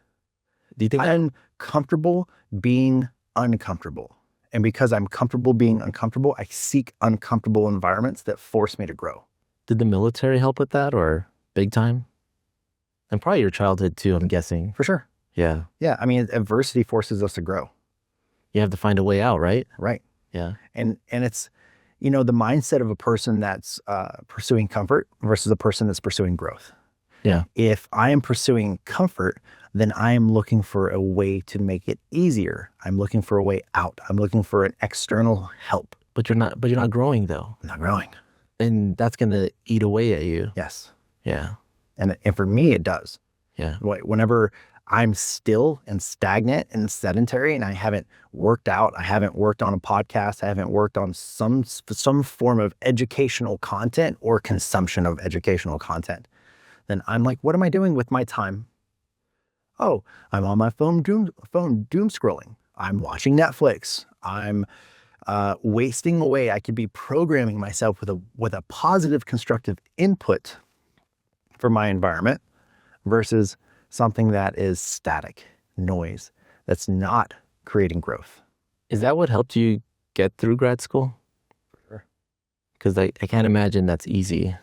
Do you think I'm comfortable being uncomfortable. And because I'm comfortable being uncomfortable, I seek uncomfortable environments that force me to grow. did the military help with that, or big time? And probably your childhood too, I'm guessing. For sure. Yeah. Yeah. I mean, adversity forces us to grow. You have to find a way out, right? Right. Yeah. And it's, the mindset of a person that's pursuing comfort versus a person that's pursuing growth. Yeah. If I am pursuing comfort, then I am looking for a way to make it easier. I'm looking for a way out. I'm looking for an external help. But you're not growing though. I'm not growing. And that's going to eat away at you. Yes. Yeah. And for me, it does. Yeah. Whenever I'm still and stagnant and sedentary and I haven't worked out, I haven't worked on a podcast, I haven't worked on some form of educational content or consumption of educational content, then I'm like, what am I doing with my time? Oh, I'm on my phone doom scrolling. I'm watching Netflix. I'm wasting away. I could be programming myself with a positive, constructive input for my environment versus something that is static, noise, that's not creating growth. Is that what helped you get through grad school? Sure. Because I can't imagine that's easy,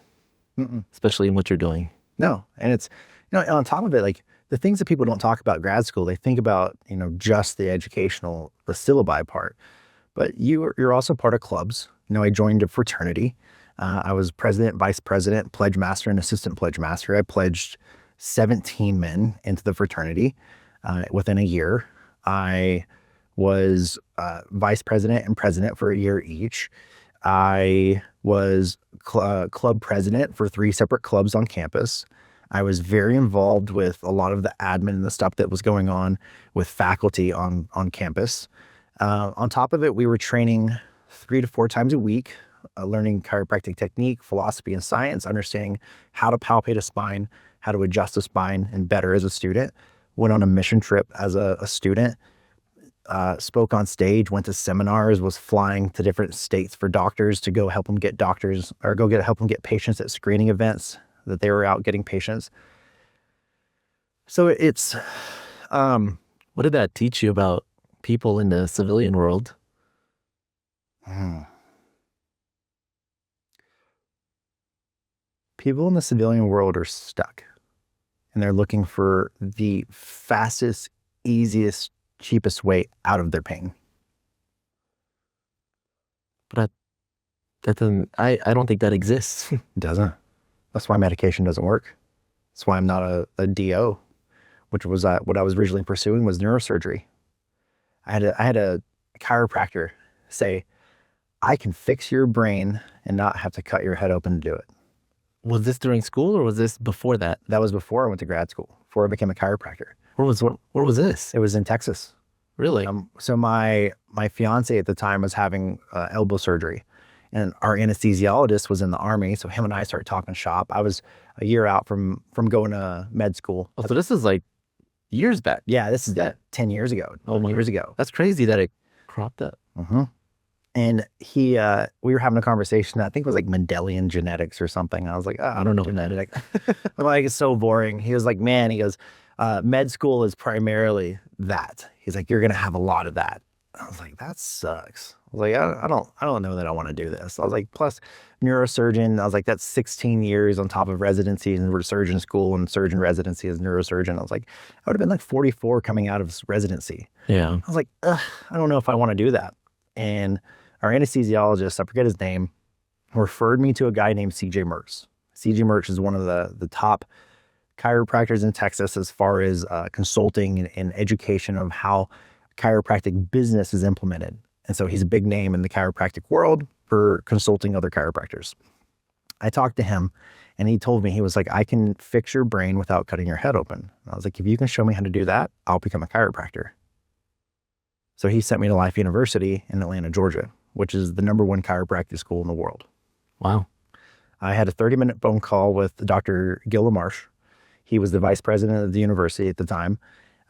especially in what you're doing. No. And it's, on top of it, like the things that people don't talk about grad school, they think about, just the educational, the syllabi part. But you're also part of clubs. I joined a fraternity. I was president, vice president, pledge master, and assistant pledge master. I pledged 17 men into the fraternity within a year. I was vice president and president for a year each. I was club president for 3 separate clubs on campus. I was very involved with a lot of the admin and the stuff that was going on with faculty on campus. On top of it, we were training 3 to 4 times a week, learning chiropractic technique, philosophy, and science, understanding how to palpate a spine, how to adjust a spine, and better as a student. Went on a mission trip as a student, spoke on stage, went to seminars, was flying to different states for doctors to go help them get help them get patients at screening events that they were out getting patients. So it's, what did that teach you about people in the civilian world? People in the civilian world are stuck and they're looking for the fastest, easiest, cheapest way out of their pain. But that doesn't, I don't think that exists. It doesn't. That's why medication doesn't work. That's why I'm not a DO, which was what I was originally pursuing was neurosurgery. I had a chiropractor say, I can fix your brain and not have to cut your head open to do it. Was this during school or was this before that? That was before I went to grad school, before I became a chiropractor. Where was this? It was in Texas. Really? So my fiance at the time was having elbow surgery, and our anesthesiologist was in the Army. So him and I started talking shop. I was a year out from going to med school. Oh, so this is like years back. Yeah, this is 10 years ago, 12 years ago. That's crazy that it cropped up. And we were having a conversation that I think was like Mendelian genetics or something. I was like, I don't know genetics. I'm like, it's so boring. He was like, man, he goes, med school is primarily that. He's like, you're going to have a lot of that. I was like, that sucks. I was like, I don't know that I want to do this. I was like, plus neurosurgeon. I was like, that's 16 years on top of residency and surgeon school and surgeon residency as neurosurgeon. I was like, I would have been like 44 coming out of residency. Yeah. I was like, I don't know if I want to do that. And our anesthesiologist, I forget his name, referred me to a guy named CJ Mertz. CJ Mertz is one of the top chiropractors in Texas as far as consulting and education of how chiropractic business is implemented. And so he's a big name in the chiropractic world for consulting other chiropractors. I talked to him and he told me, he was like, I can fix your brain without cutting your head open. And I was like, if you can show me how to do that, I'll become a chiropractor. So he sent me to Life University in Atlanta, Georgia. which is the #1 chiropractic school in the world. Wow. I had a 30-minute phone call with Dr. Gil LaMarche. He was the vice president of the university at the time.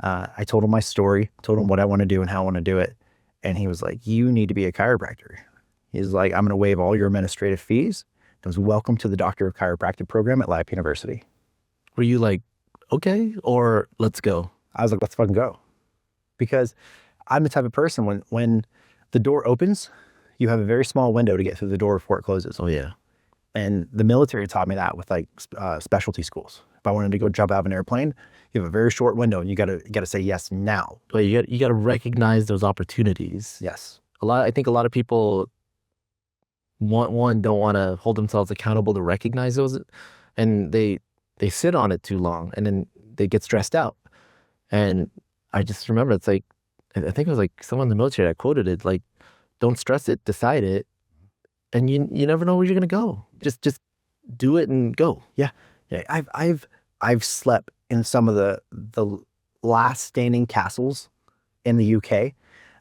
I told him my story, told him what I want to do and how I want to do it. And he was like, you need to be a chiropractor. He's like, I'm going to waive all your administrative fees. He was welcome to the Doctor of Chiropractic program at Lap University. Were you like, okay, or let's go? I was like, let's fucking go. Because I'm the type of person when the door opens, you have a very small window to get through the door before it closes. Oh yeah. And the military taught me that with like specialty schools. If I wanted to go jump out of an airplane, you have a very short window and you gotta say yes now. But you got to recognize those opportunities. Yes. I think a lot of people don't want to hold themselves accountable to recognize those, and they sit on it too long, and then they get stressed out. And I just remember, it's like, I think it was like someone in the military that quoted it, like, don't stress it, decide it, and you never know where you're gonna go. Just do it and go. Yeah. I've slept in some of the last standing castles in the UK.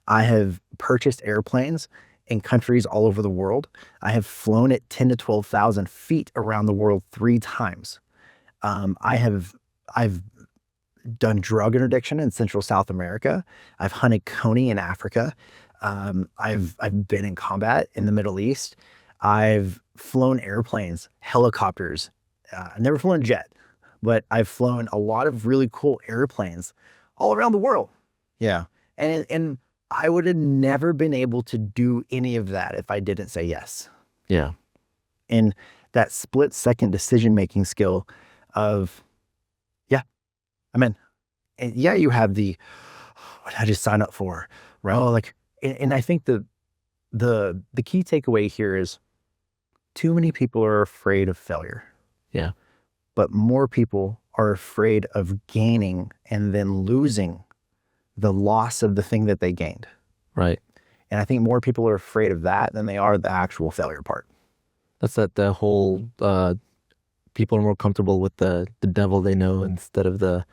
I have purchased airplanes in countries all over the world. I have flown at 10 to 12,000 feet around the world 3 times. I've done drug interdiction in Central South America. I've hunted coney in Africa. I've been in combat in the Middle East. I've flown airplanes, helicopters. I've never flown a jet, but I've flown a lot of really cool airplanes all around the world. Yeah. And I would have never been able to do any of that if I didn't say yes. Yeah. And that split-second decision-making skill of, yeah, I'm in. And yeah, you have the, what did I just sign up for? Right? Oh, like, and I think the key takeaway here is too many people are afraid of failure. Yeah. But more people are afraid of gaining and then losing the loss of the thing that they gained. Right. And I think more people are afraid of that than they are the actual failure part. That's the whole, people are more comfortable with the devil they know instead of the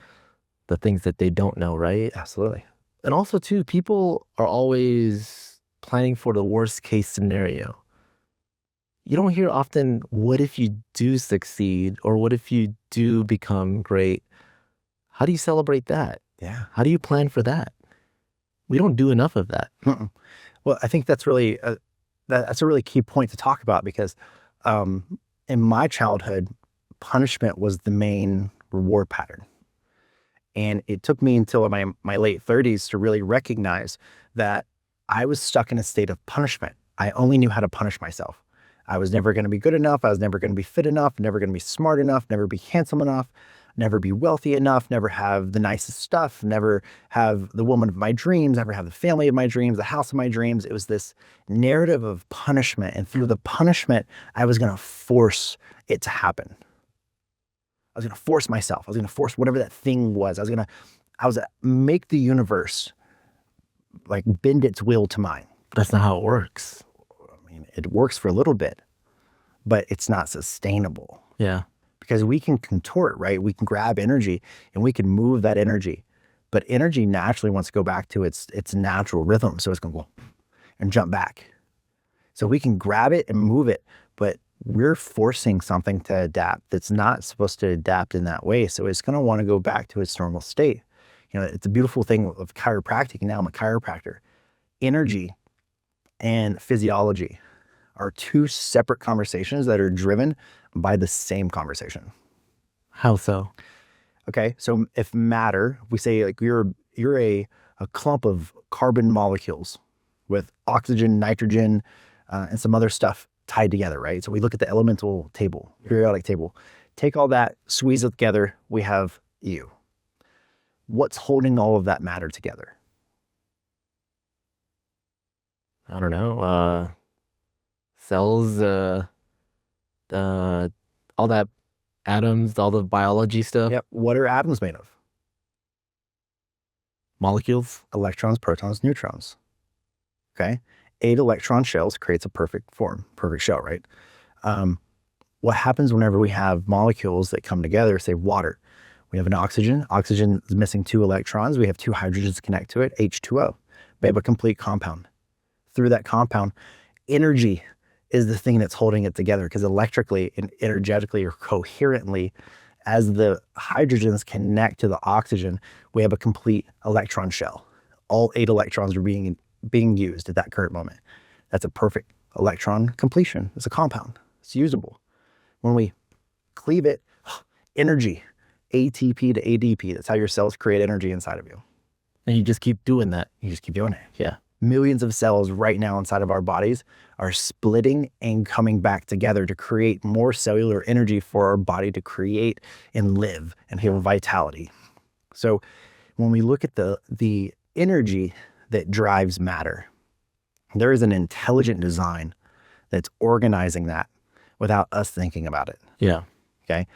things that they don't know, right? Absolutely. And also too, people are always planning for the worst case scenario. You don't hear often, what if you do succeed, or what if you do become great? How do you celebrate that? Yeah. How do you plan for that? We don't do enough of that. Well, I think that's really that's a really key point to talk about, because in my childhood, punishment was the main reward pattern. And it took me until my late 30s to really recognize that I was stuck in a state of punishment. I only knew how to punish myself. I was never going to be good enough. I was never going to be fit enough, never going to be smart enough, never be handsome enough, never be wealthy enough, never have the nicest stuff, never have the woman of my dreams, never have the family of my dreams, the house of my dreams. It was this narrative of punishment. And through the punishment, I was going to force it to happen. I was going to force myself. I was going to force whatever that thing was. I was going to make the universe like bend its will to mine. But that's not how it works. I mean, it works for a little bit, but it's not sustainable. Yeah. Because we can contort, right? We can grab energy and we can move that energy. But energy naturally wants to go back to its natural rhythm. So it's going to go and jump back. So we can grab it and move it, but we're forcing something to adapt that's not supposed to adapt in that way. So it's going to want to go back to its normal state. You know, it's a beautiful thing of chiropractic. Now I'm a chiropractor. Energy and physiology are 2 separate conversations that are driven by the same conversation. How so? Okay, so if matter, we say like you're a clump of carbon molecules with oxygen, nitrogen, and some other stuff tied together, right? So we look at the elemental table, periodic table. Take all that, squeeze it together, we have you. What's holding all of that matter together? I don't know. Cells, all that atoms, all the biology stuff. Yep. What are atoms made of? Molecules. Electrons, protons, neutrons. Okay. 8 electron shells creates a perfect form, perfect shell, right? What happens whenever we have molecules that come together, say water? We have an oxygen. Oxygen is missing 2 electrons. We have 2 hydrogens connect to it, H2O. We have a complete compound. through that compound, energy is the thing that's holding it together, because electrically and energetically or coherently, as the hydrogens connect to the oxygen, we have a complete electron shell. All 8 electrons are being used at that current moment. That's a perfect electron completion. It's a compound. It's usable. When we cleave it, energy, ATP to ADP. That's how your cells create energy inside of you. And you just keep doing that. You just keep doing it. Yeah. Millions of cells right now inside of our bodies are splitting and coming back together to create more cellular energy for our body to create and live and have vitality. So when we look at the energy that drives matter, there is an intelligent design that's organizing that without us thinking about it. Yeah. Okay.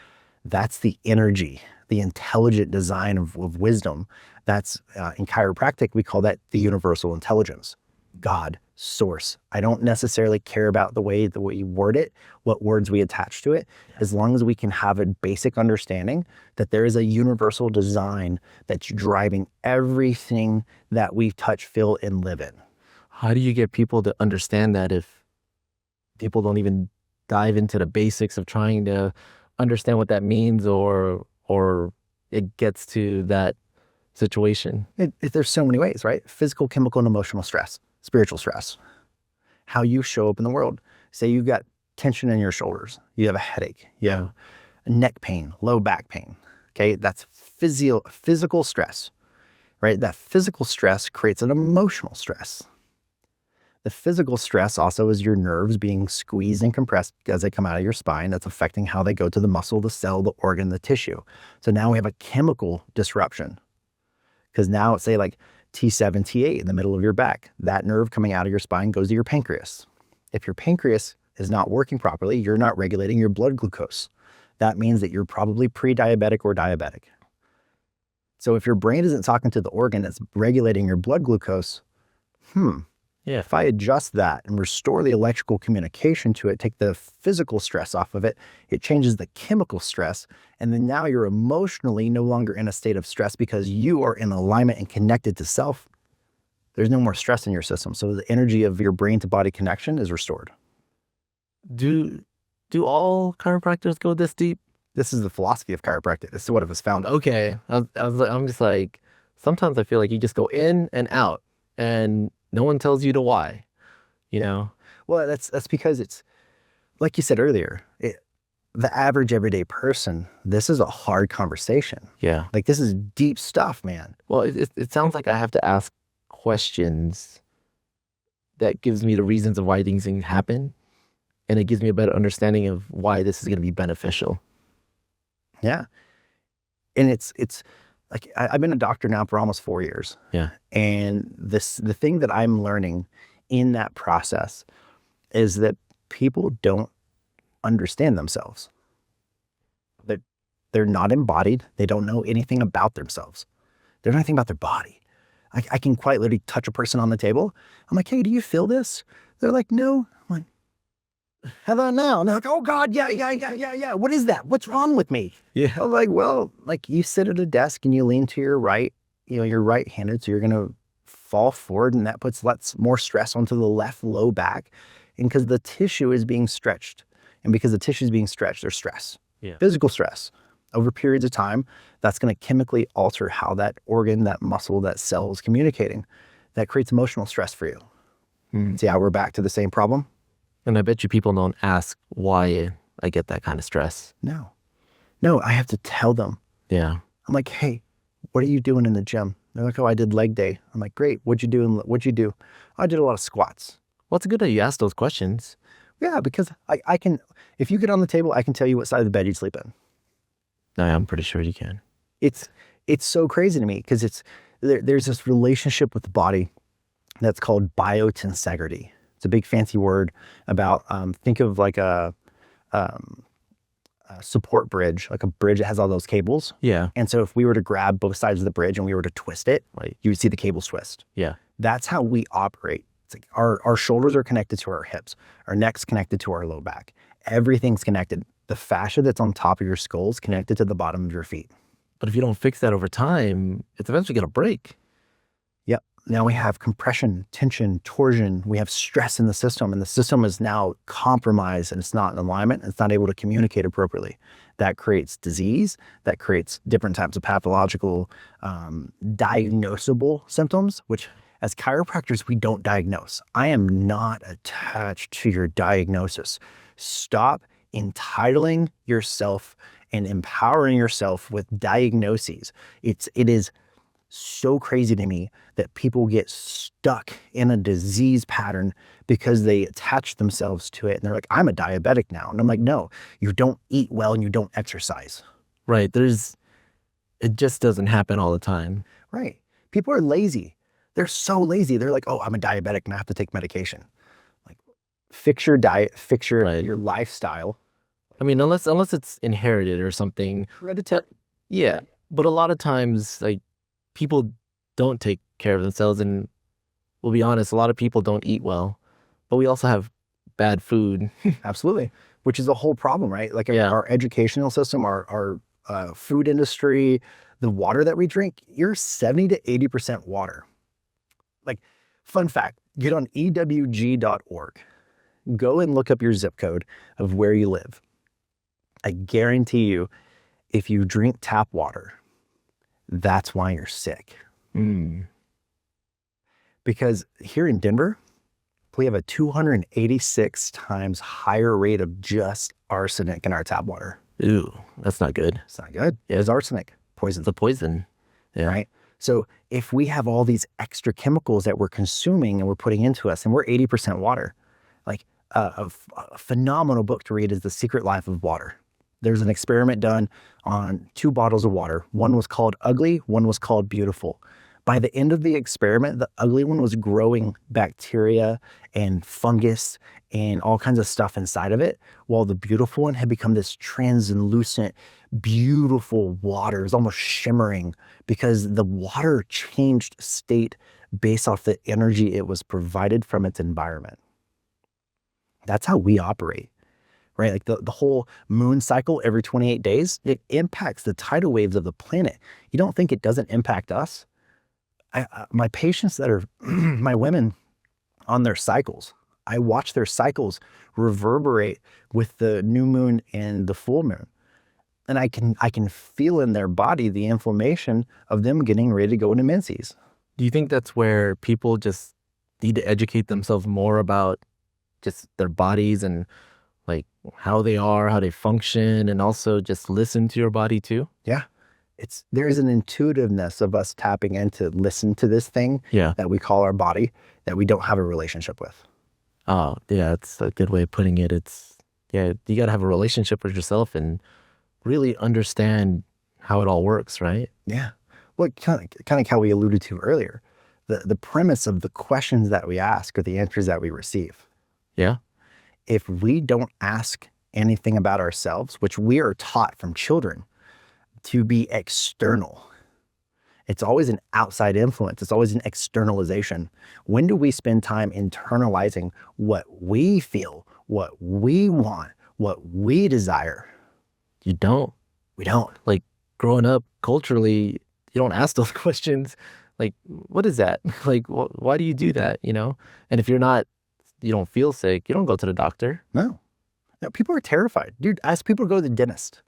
That's the energy, the intelligent design of wisdom. That's in chiropractic, we call that the universal intelligence, God, source. I don't necessarily care about the way you word it, what words we attach to it, as long as we can have a basic understanding that there is a universal design that's driving everything that we touch, feel, and live in. How do you get people to understand that if people don't even dive into the basics of trying to understand what that means, or it gets to that situation? There's so many ways, right? Physical, chemical, and emotional stress, spiritual stress, how you show up in the world. Say you've got tension in your shoulders, you have a headache, you have neck pain, low back pain. Okay, that's physical stress, right? That physical stress creates an emotional stress. The physical stress also is your nerves being squeezed and compressed as they come out of your spine. That's affecting how they go to the muscle, the cell, the organ, the tissue. So now we have a chemical disruption, because now say like T7, T8 in the middle of your back, that nerve coming out of your spine goes to your pancreas. If your pancreas is not working properly, you're not regulating your blood glucose. That means that you're probably pre-diabetic or diabetic. So if your brain isn't talking to the organ that's regulating your blood glucose, if I adjust that and restore the electrical communication to it, take the physical stress off of it, it changes the chemical stress. And then now you're emotionally no longer in a state of stress because you are in alignment and connected to self. There's no more stress in your system. So the energy of your brain to body connection is restored. Do all chiropractors go this deep? This is the philosophy of chiropractic. This is what it was found. Okay. I'm just like, sometimes I feel like you just go in and out and no one tells you the why, you know? Well, that's because it's, like you said earlier, the average everyday person, this is a hard conversation. Yeah. Like, this is deep stuff, man. Well, it sounds like I have to ask questions that gives me the reasons of why these things happen. And it gives me a better understanding of why this is going to be beneficial. Yeah. And it's like, I've been a doctor now for almost 4 years. Yeah. And the thing that I'm learning in that process is that people don't understand themselves. That they're not embodied. They don't know anything about themselves. They don't know anything about their body. I can quite literally touch a person on the table. I'm like, hey, do you feel this? They're like, no. I'm like, how about now? And they're like, oh God, yeah. What is that? What's wrong with me? Yeah. I'm like, well, like, you sit at a desk and you lean to your right, you're right-handed, so you're going to fall forward, and that lets more stress onto the left low back. And because the tissue is being stretched, and because the tissue is being stretched, there's stress, physical stress. Over periods of time, that's going to chemically alter how that organ, that muscle, that cell is communicating. That creates emotional stress for you. See how we're back to the same problem? And I bet you people don't ask why I get that kind of stress. No, I have to tell them. Yeah. I'm like, hey, what are you doing in the gym? They're like, oh, I did leg day. I'm like, great. What'd you do? What'd you do? I did a lot of squats. Well, it's good that you ask those questions. Yeah, because I can, if you get on the table, I can tell you what side of the bed you'd sleep in. No, I'm pretty sure you can. It's so crazy to me because there's this relationship with the body that's called biotensegrity. It's a big fancy word about, think of like a support bridge, like a bridge that has all those cables. Yeah. And so if we were to grab both sides of the bridge and we were to twist it, right, you would see the cables twist. Yeah. That's how we operate. It's like our shoulders are connected to our hips, our neck's connected to our low back. Everything's connected. The fascia that's on top of your skull is connected to the bottom of your feet. But if you don't fix that over time, it's eventually going to break. Yep. Now we have compression, tension, torsion. We have stress in the system, and the system is now compromised, and it's not in alignment. And it's not able to communicate appropriately. That creates disease. That creates different types of pathological, diagnosable symptoms, which as chiropractors, we don't diagnose. I am not attached to your diagnosis. Stop entitling yourself and empowering yourself with diagnoses. It is so crazy to me that people get stuck in a disease pattern because they attach themselves to it. And they're like, I'm a diabetic now. And I'm like, no, you don't eat well and you don't exercise. Right. It just doesn't happen all the time. Right. People are lazy. They're so lazy. They're like, oh, I'm a diabetic and I have to take medication. Like, fix your diet, fix your lifestyle. I mean, unless it's inherited or something. Hereditary. Yeah. But a lot of times, like, people don't take care of themselves, and we'll be honest, a lot of people don't eat well, but we also have bad food. Absolutely. Which is the whole problem, right? Like our educational system, our food industry, the water that we drink, you're 70 to 80% water. Like, fun fact, get on ewg.org. Go and look up your zip code of where you live. I guarantee you, if you drink tap water, that's why you're sick. Because here in Denver, we have a 286 times higher rate of just arsenic in our tap water. Ooh, that's not good. It's not good. It is arsenic. Poison. It's a poison. Yeah. Right? So if we have all these extra chemicals that we're consuming and we're putting into us, and we're 80% water, like a phenomenal book to read is The Secret Life of Water. There's an experiment done on 2 bottles of water. One was called ugly, one was called beautiful. By the end of the experiment, the ugly one was growing bacteria and fungus and all kinds of stuff inside of it, while the beautiful one had become this translucent, beautiful water. It was almost shimmering because the water changed state based off the energy it was provided from its environment. That's how we operate. Right? Like the whole moon cycle every 28 days, it impacts the tidal waves of the planet. You don't think it doesn't impact us? My patients that are my women on their cycles, I watch their cycles reverberate with the new moon and the full moon. And I can feel in their body the inflammation of them getting ready to go into menses. Do you think that's where people just need to educate themselves more about just their bodies and like how they are, how they function, and also just listen to your body too? Yeah. There is an intuitiveness of us tapping in to listen to this thing that we call our body that we don't have a relationship with. Oh, yeah, that's a good way of putting it. You got to have a relationship with yourself and really understand how it all works, right? Yeah. Well, kind of like how we alluded to earlier, the premise of the questions that we ask are the answers that we receive. Yeah. If we don't ask anything about ourselves, which we are taught from children to be external, it's always an outside influence. It's always an externalization. When do we spend time internalizing what we feel, what we want, what we desire? You don't. We don't. Like growing up culturally, you don't ask those questions. Like, what is that? Like, why do you do that? You know? And if you don't feel sick, you don't go to the doctor. No, people are terrified. Dude, ask people to go to the dentist.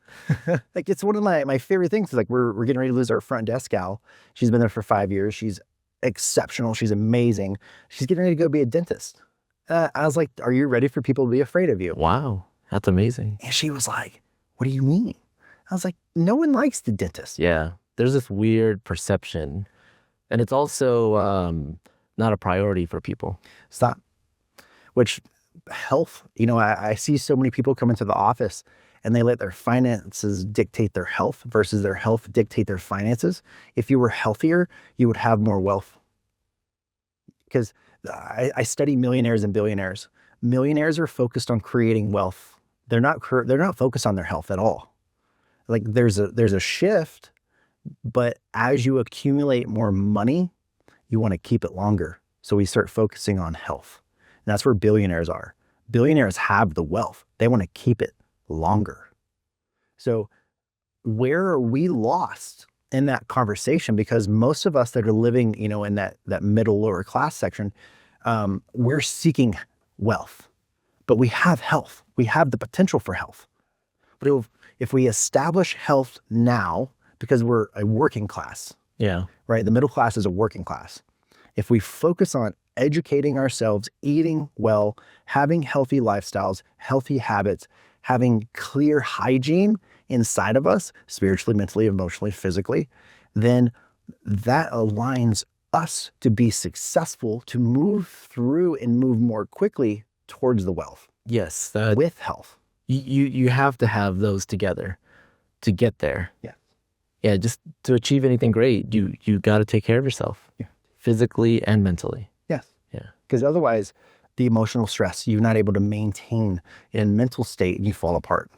Like, it's one of my favorite things. Like, we're getting ready to lose our front desk gal. She's been there for 5 years. She's exceptional. She's amazing. She's getting ready to go be a dentist. I was like, are you ready for people to be afraid of you? Wow, that's amazing. And she was like, what do you mean? I was like, no one likes the dentist. Yeah, there's this weird perception. And it's also not a priority for people. Stop. Which health, I see so many people come into the office and they let their finances dictate their health versus their health dictate their finances. If you were healthier, you would have more wealth. Because I study millionaires and billionaires. Millionaires are focused on creating wealth. They're not focused on their health at all. Like there's a shift, but as you accumulate more money, you want to keep it longer. So we start focusing on health. And that's where billionaires are. Billionaires have the wealth. They want to keep it longer. So where are we lost in that conversation, because most of us that are living, in that middle lower class section, we're seeking wealth, but we have health. We have the potential for health. But if we establish health now, because we're a working class, Yeah. right? The middle class is a working class. If we focus on educating ourselves, eating well, having healthy lifestyles, healthy habits, having clear hygiene inside of us, spiritually, mentally, emotionally, physically, then that aligns us to be successful, to move through and move more quickly towards the wealth Yes. with health. You have to have those together to get there. Yeah. Yeah. Just to achieve anything great, you got to take care of yourself. Yeah. Physically and mentally. Yes. Yeah. Because otherwise, the emotional stress, you're not able to maintain in mental state and you fall apart.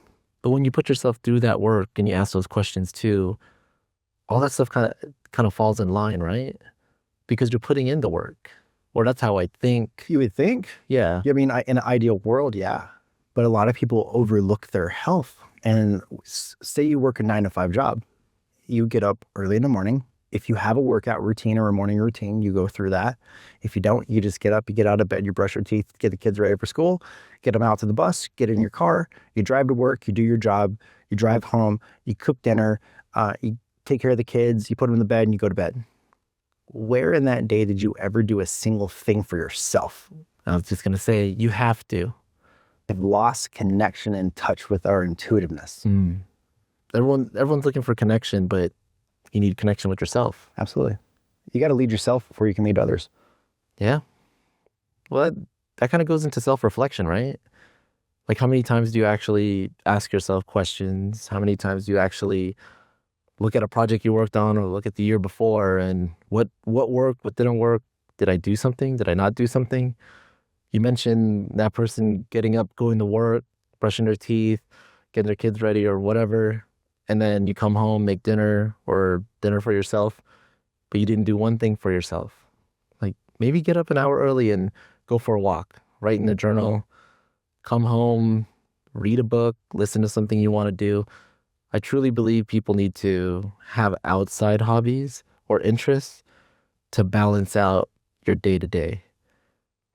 But when you put yourself through that work and you ask those questions too, all that stuff kind of falls in line, right? Because you're putting in the work. Or that's how I think. You would think. Yeah. I mean, in an ideal world, yeah. But a lot of people overlook their health. And say you work a 9-to-5 job, you get up early in the morning. If you have a workout routine or a morning routine, you go through that. If you don't, you just get up, you get out of bed, you brush your teeth, get the kids ready for school, get them out to the bus, get in your car, you drive to work, you do your job, you drive home, you cook dinner, you take care of the kids, you put them in the bed, and you go to bed. Where in that day did you ever do a single thing for yourself? I was just going to say, you have to. I've lost connection and touch with our intuitiveness. Everyone's looking for connection, but you need connection with yourself. Absolutely. You got to lead yourself before you can lead others. Yeah. Well, that kind of goes into self-reflection, right? Like, how many times do you actually ask yourself questions? How many times do you actually look at a project you worked on or look at the year before and what worked, what didn't work? Did I do something? Did I not do something? You mentioned that person getting up, going to work, brushing their teeth, getting their kids ready or whatever. And then you come home, make dinner or dinner for yourself, but you didn't do one thing for yourself. Like, maybe get up an hour early and go for a walk, write in a journal, come home, read a book, listen to something you want to do. I truly believe people need to have outside hobbies or interests to balance out your day-to-day,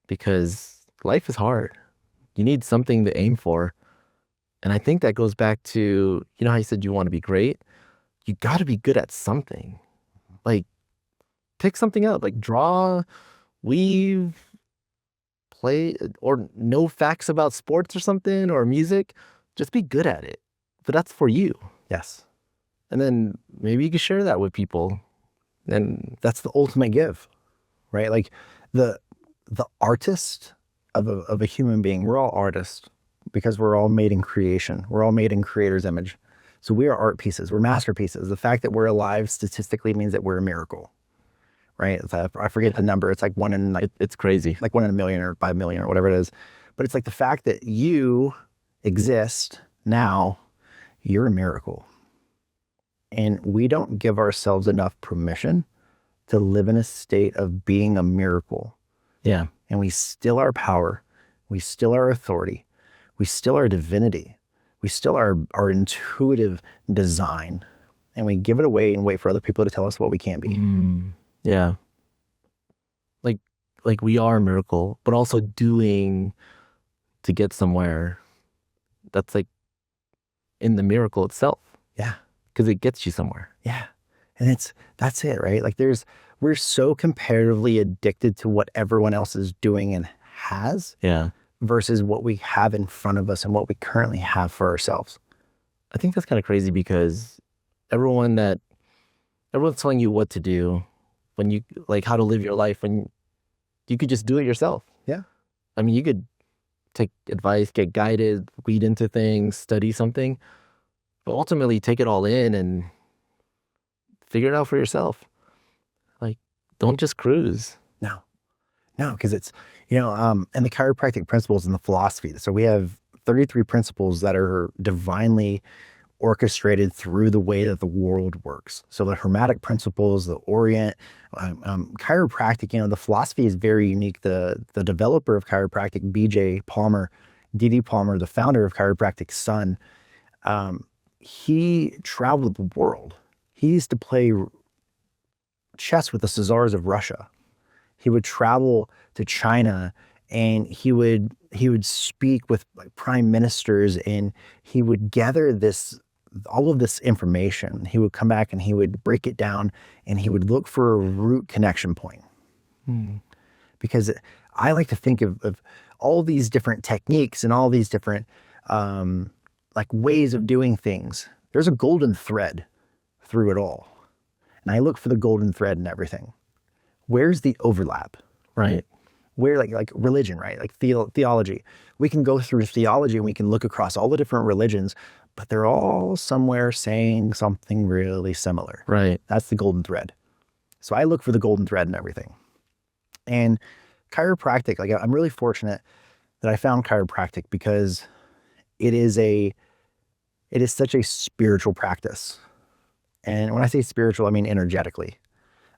because life is hard. You need something to aim for. And I think that goes back to, how you said you want to be great? You got to be good at something. Like, pick something up, like draw, weave, play, or know facts about sports or something, or music. Just be good at it. But that's for you. Yes. And then maybe you can share that with people. And that's the ultimate give, right? Like the artist of a human being, we're all artists because we're all made in creation. We're all made in creator's image. So we are art pieces. We're masterpieces. The fact that we're alive statistically means that we're a miracle, right? I forget the number. It's like one in It's crazy. like 1 in a million or 5 million or whatever it is. But it's like the fact that you exist now, you're a miracle. And we don't give ourselves enough permission to live in a state of being a miracle. Yeah. And we still our power. We still our authority. We still our divinity. We still our intuitive design. And we give it away and wait for other people to tell us what we can't be. Yeah. Like we are a miracle, but also doing to get somewhere. That's like in the miracle itself. Yeah. Because it gets you somewhere. Yeah. And that's it, right? Like we're so comparatively addicted to what everyone else is doing and has. Yeah. Versus what we have in front of us and what we currently have for ourselves. I think that's kind of crazy because everyone's telling you what to do when you like how to live your life when you could just do it yourself. Yeah. I mean, you could take advice, get guided, read into things, study something, but ultimately take it all in and figure it out for yourself. Like, don't just cruise. No, because it's, and the chiropractic principles and the philosophy. So we have 33 principles that are divinely orchestrated through the way that the world works. So the Hermetic principles, the Orient, chiropractic, the philosophy is very unique. The developer of chiropractic, D.D. Palmer, the founder of chiropractic son, he traveled the world. He used to play chess with the Czars of Russia. He would travel to China and he would speak with like prime ministers, and he would gather all of this information. He would come back and he would break it down, and he would look for a root connection point. Because I like to think of all these different techniques and all these different like ways of doing things. There's a golden thread through it all. And I look for the golden thread in everything. Where's the overlap? Right. Where like religion, right? Like theology. We can go through theology and we can look across all the different religions, but they're all somewhere saying something really similar. Right. That's the golden thread. So I look for the golden thread in everything. And chiropractic, like I'm really fortunate that I found chiropractic because it is such a spiritual practice. And when I say spiritual, I mean energetically.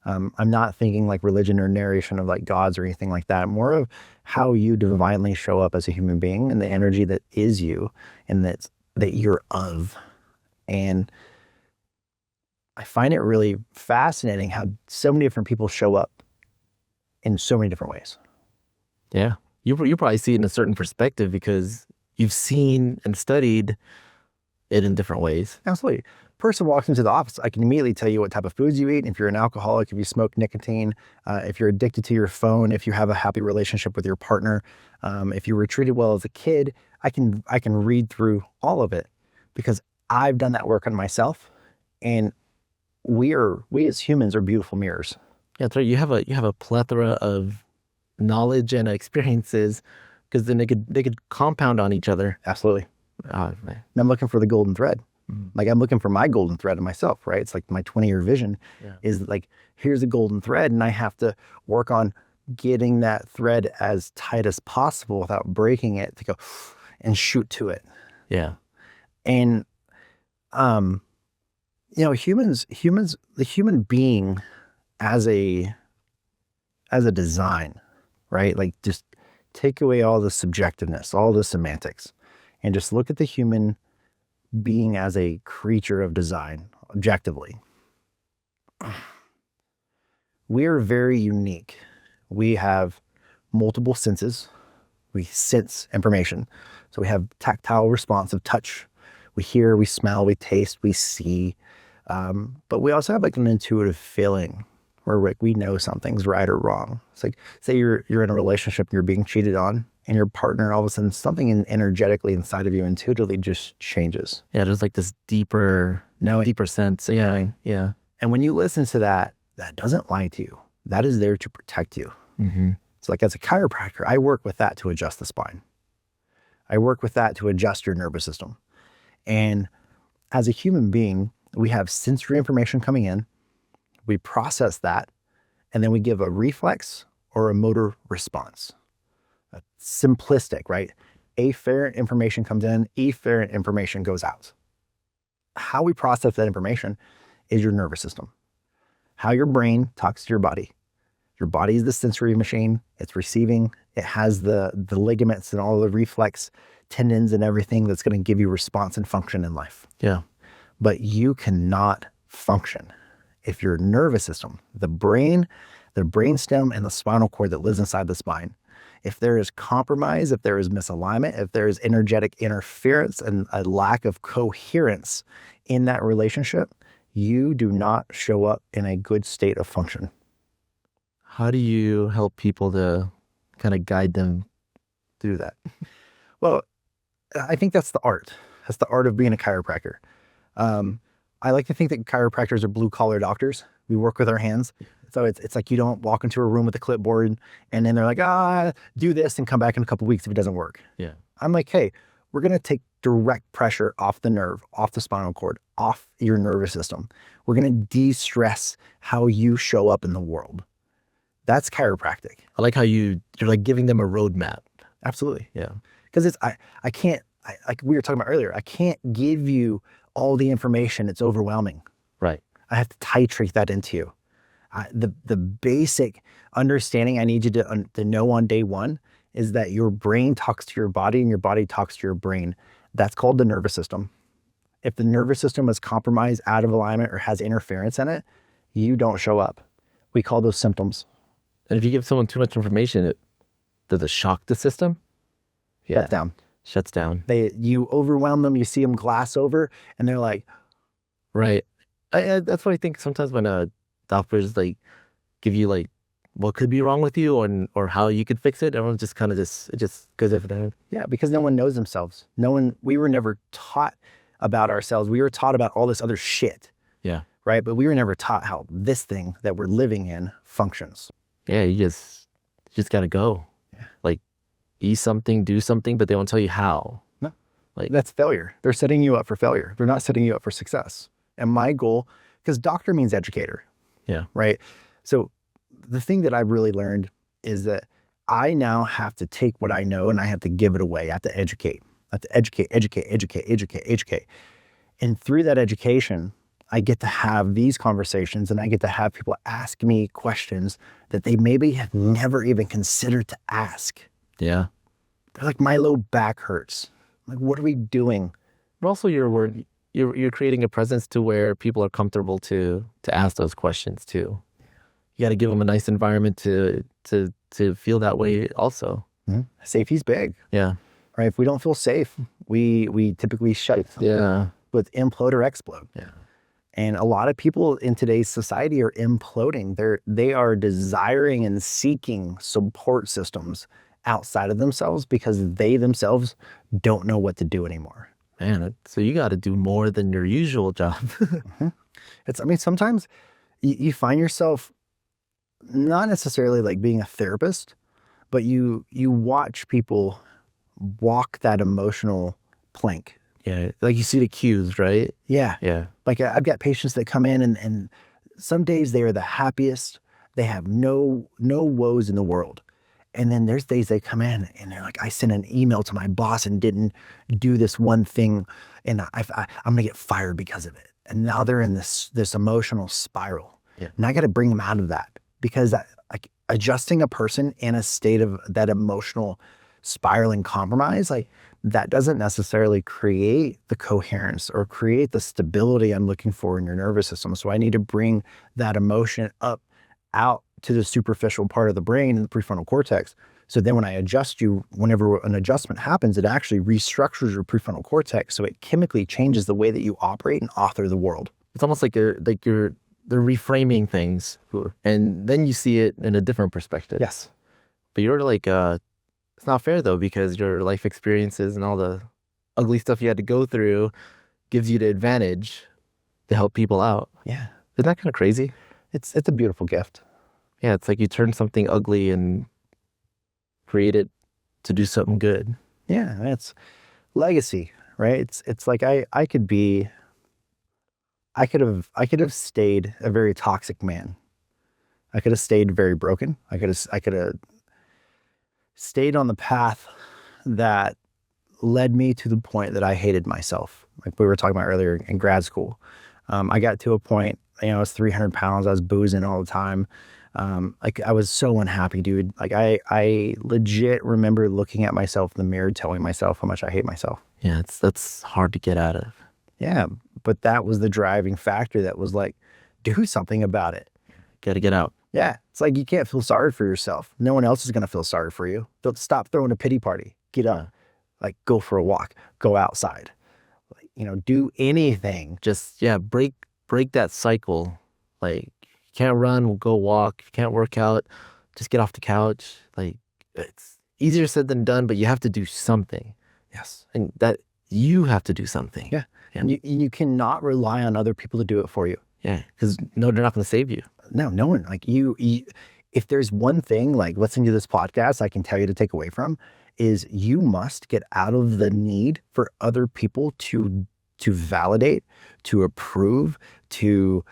I'm not thinking like religion or narration of like gods or anything like that. More of how you divinely show up as a human being and the energy that is you and that you're of. And I find it really fascinating how so many different people show up in so many different ways. Yeah. You probably see it in a certain perspective because you've seen and studied it in different ways. Absolutely. Person walks into the office, I can immediately tell you what type of foods you eat. If you're an alcoholic, if you smoke nicotine, if you're addicted to your phone, if you have a happy relationship with your partner, if you were treated well as a kid, I can read through all of it because I've done that work on myself. And we as humans are beautiful mirrors. Yeah, that's right. You have a plethora of knowledge and experiences because then they could compound on each other. Absolutely. Man. And I'm looking for the golden thread. Like I'm looking for my golden thread in myself, right? It's like my 20-year vision is like, here's a golden thread, and I have to work on getting that thread as tight as possible without breaking it to go and shoot to it. Yeah. And, humans, the human being as a design, right? Like just take away all the subjectiveness, all the semantics, and just look at the human being as a creature of design objectively. We are very unique. We have multiple senses. We sense information. So we have tactile response of touch. We hear, we smell, we taste, we see. But we also have like an intuitive feeling where like we know something's right or wrong. It's like, say you're in a relationship and you're being cheated on, and your partner, all of a sudden, something energetically inside of you intuitively just changes. Yeah, there's like this deeper sense. Yeah, yeah. And when you listen to that, that doesn't lie to you. That is there to protect you. Mm-hmm. So like as a chiropractor, I work with that to adjust the spine. I work with that to adjust your nervous system. And as a human being, we have sensory information coming in. We process that, and then we give a reflex or a motor response. Simplistic, right? Afferent information comes in, efferent information goes out. How we process that information is your nervous system. How your brain talks to your body. Your body is the sensory machine. It's receiving. It has the ligaments and all the reflex tendons and everything that's going to give you response and function in life. Yeah. But you cannot function if your nervous system, the brain, the brainstem, and the spinal cord that lives inside the spine, if there is compromise, if there is misalignment, if there is energetic interference and a lack of coherence in that relationship, you do not show up in a good state of function. How do you help people to kind of guide them through that? Well, I think that's the art. That's the art of being a chiropractor. I like to think that chiropractors are blue-collar doctors. We work with our hands. So it's like you don't walk into a room with a clipboard and then they're like, do this and come back in a couple of weeks if it doesn't work. Yeah. I'm like, hey, we're going to take direct pressure off the nerve, off the spinal cord, off your nervous system. We're going to de-stress how you show up in the world. That's chiropractic. I like how you're like giving them a roadmap. Absolutely. Yeah. Because I can't, like we were talking about earlier, I can't give you all the information. It's overwhelming. Right. I have to titrate that into you. The basic understanding I need you to know on day one is that your brain talks to your body and your body talks to your brain. That's called the nervous system. If the nervous system is compromised, out of alignment, or has interference in it, you don't show up. We call those symptoms. And if you give someone too much information, does it shock the system? Shut down. Shuts down. You overwhelm them, you see them glass over, and they're like, right. That's what I think sometimes when doctors like give you like what could be wrong with you or how you could fix it, everyone just kind of it just goes over there. Yeah, because no one knows themselves. We were never taught about ourselves. We were taught about all this other shit. Yeah. Right? But we were never taught how this thing that we're living in functions. Yeah, you just gotta go. Yeah. Like eat something, do something, but they won't tell you how. No. Like that's failure. They're setting you up for failure. They're not setting you up for success. And my goal, because doctor means educator. Yeah. Right? So the thing that I've really learned is that I now have to take what I know and I have to give it away. I have to educate. I have to educate. And through that education, I get to have these conversations and I get to have people ask me questions that they maybe have never even considered to ask. Yeah. They're like, my low back hurts. I'm like, what are we doing? But also you're creating a presence to where people are comfortable to ask those questions too. You got to give them a nice environment to feel that way also. Mm-hmm. Safety's big. Yeah. Right. If we don't feel safe, we typically shut. Yeah. With implode or explode. Yeah. And a lot of people in today's society are imploding. They are desiring and seeking support systems outside of themselves because they themselves don't know what to do anymore. Man, so you got to do more than your usual job. Mm-hmm. Sometimes you find yourself not necessarily like being a therapist, but you watch people walk that emotional plank. Yeah, like you see the cues, right? Yeah. Yeah. Like I've got patients that come in and some days they are the happiest. They have no woes in the world. And then there's days they come in and they're like, I sent an email to my boss and didn't do this one thing and I'm going to get fired because of it. And now they're in this emotional spiral. Yeah. And I got to bring them out of that because like adjusting a person in a state of that emotional spiraling compromise, like that doesn't necessarily create the coherence or create the stability I'm looking for in your nervous system. So I need to bring that emotion out to the superficial part of the brain and the prefrontal cortex. So then when I adjust you, whenever an adjustment happens, it actually restructures your prefrontal cortex. So it chemically changes the way that you operate and author the world. It's almost like they're reframing things, and then you see it in a different perspective. Yes. But you're like, it's not fair though, because your life experiences and all the ugly stuff you had to go through gives you the advantage to help people out. Yeah. Isn't that kind of crazy? It's a beautiful gift. Yeah, it's like you turn something ugly and create it to do something good. Yeah, it's legacy, right? It's like I could have stayed a very toxic man. I could have stayed very broken. I could have stayed on the path that led me to the point that I hated myself. Like we were talking about earlier in grad school. I got to a point, I was 300 pounds. I was boozing all the time. Like I was so unhappy, dude. Like I legit remember looking at myself in the mirror, telling myself how much I hate myself. Yeah, that's hard to get out of. Yeah, but that was the driving factor that was like, do something about it. Got to get out. Yeah, it's like you can't feel sorry for yourself. No one else is going to feel sorry for you. Don't stop throwing a pity party. Get up. Like go for a walk. Go outside. Like, do anything. Just, break that cycle. Like, you can't run, go walk. If you can't work out, just get off the couch. Like, it's easier said than done, but you have to do something. Yes. And that you have to do something. Yeah. And you cannot rely on other people to do it for you. Yeah, because no, they're not going to save you. No one. Like you, if there's one thing, like listening to this podcast, I can tell you to take away from, is you must get out of the need for other people to validate, to approve, to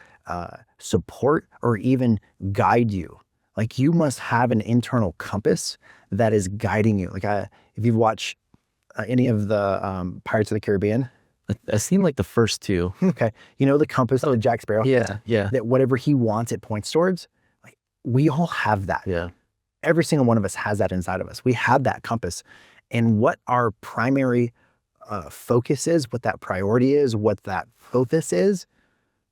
support, or even guide you. Like you must have an internal compass that is guiding you. Like if you've watched any of the Pirates of the Caribbean. I've seen like the first two. Okay. The compass of Jack Sparrow? Yeah. That whatever he wants, it points towards. Like we all have that. Yeah. Every single one of us has that inside of us. We have that compass. And what our primary focus is, what that priority is, what that focus is,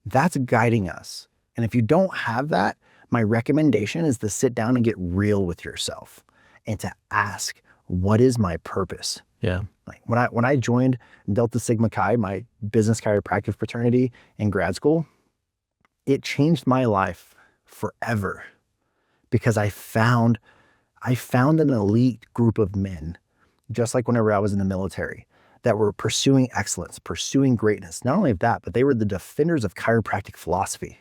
that's guiding us. And if you don't have that, my recommendation is to sit down and get real with yourself and to ask, what is my purpose? Yeah. Like when I joined Delta Sigma Chi, my business chiropractic fraternity in grad school, it changed my life forever because I found an elite group of men, just like whenever I was in the military, that were pursuing excellence, pursuing greatness. Not only of that, but they were the defenders of chiropractic philosophy.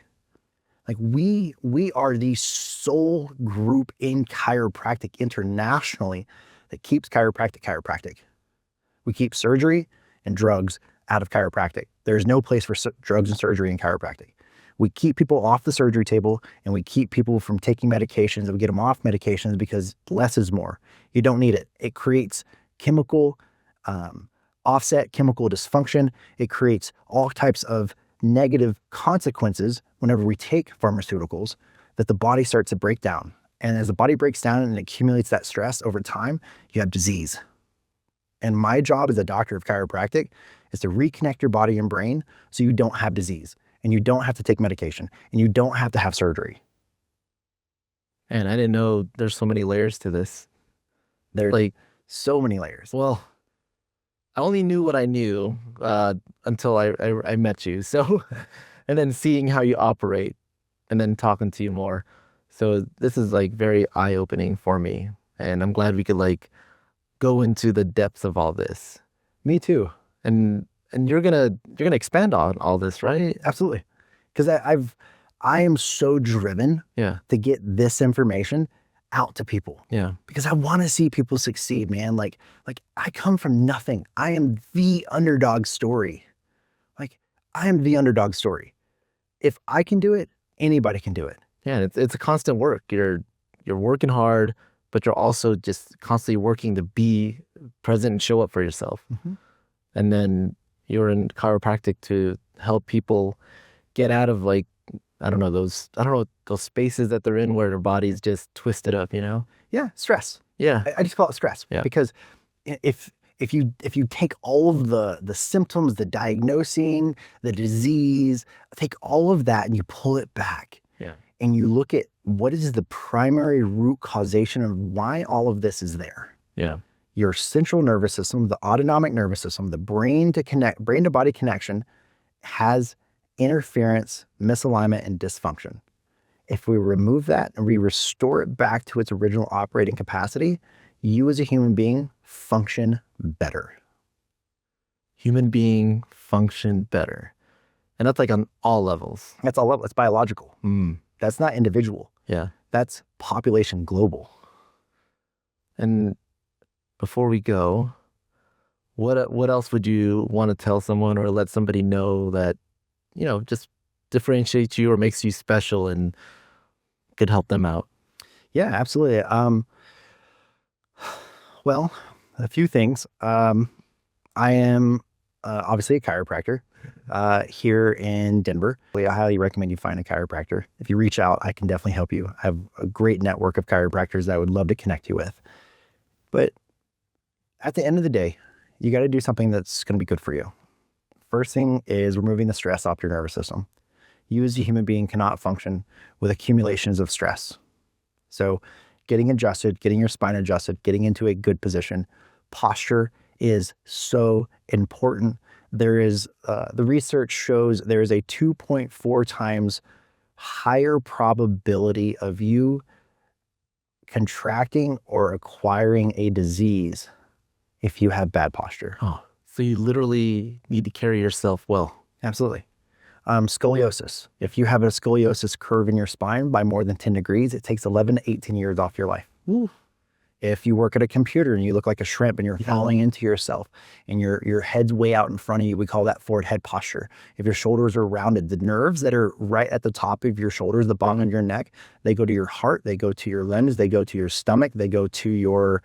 Like we are the sole group in chiropractic internationally that keeps chiropractic. We keep surgery and drugs out of chiropractic. There's no place for drugs and surgery in chiropractic. We keep people off the surgery table and we keep people from taking medications and we get them off medications because less is more. You don't need it. It creates chemical offset, chemical dysfunction. It creates all types of negative consequences whenever we take pharmaceuticals that the body starts to break down. And as the body breaks down and accumulates that stress over time, you have disease. And my job as a doctor of chiropractic is to reconnect your body and brain so you don't have disease and you don't have to take medication and you don't have to have surgery. And I didn't know there's so many layers to this. There's Like, so many layers. well, I only knew what I knew until I met you. So, and then seeing how you operate and then talking to you more. So this is like very eye-opening for me. And I'm glad we could like go into the depths of all this. Me too. And you're gonna expand on all this, right? Absolutely. Because I am so driven Yeah. to get this information out to people Yeah. because I want to see people succeed, man. Like I come from nothing. I am the underdog story. Like I am the underdog story. If I can do it, anybody can do it. Yeah. It's a constant work. You're working hard, but you're also just constantly working to be present and show up for yourself. Mm-hmm. And then you're in chiropractic to help people get out of like, those spaces that they're in where their body's just twisted up, you know? Yeah, stress. Yeah. I just call it stress. Yeah. Because if you take all of the symptoms, the diagnosing, the disease, take all of that and you pull it back. Yeah. And you look at what is the primary root causation of why all of this is there. Yeah. Your central nervous system, the autonomic nervous system, the brain to body connection has interference, misalignment, and dysfunction. If we remove that and we restore it back to its original operating capacity, you as a human being function better. Human being function better. And that's like on all levels. That's all level. It's biological. Mm. That's not individual. Yeah. That's population global. And before we go, what else would you want to tell someone or let somebody know that, just differentiates you or makes you special and could help them out? Yeah, absolutely. Well, a few things. I am obviously a chiropractor here in Denver. I highly recommend you find a chiropractor. If you reach out, I can definitely help you. I have a great network of chiropractors that I would love to connect you with. But at the end of the day, you got to do something that's going to be good for you. First thing is removing the stress off your nervous system. You as a human being cannot function with accumulations of stress. So getting adjusted, getting your spine adjusted, getting into a good position. Posture is so important. There is, the research shows there is a 2.4 times higher probability of you contracting or acquiring a disease if you have bad posture. Oh, so you literally need to carry yourself well. Absolutely. Scoliosis. If you have a scoliosis curve in your spine by more than 10 degrees, it takes 11 to 18 years off your life. Ooh. If you work at a computer and you look like a shrimp and you're falling into yourself and your head's way out in front of you, we call that forward head posture. If your shoulders are rounded, the nerves that are right at the top of your shoulders, the bottom of your neck, they go to your heart, they go to your limbs, they go to your stomach, they go to your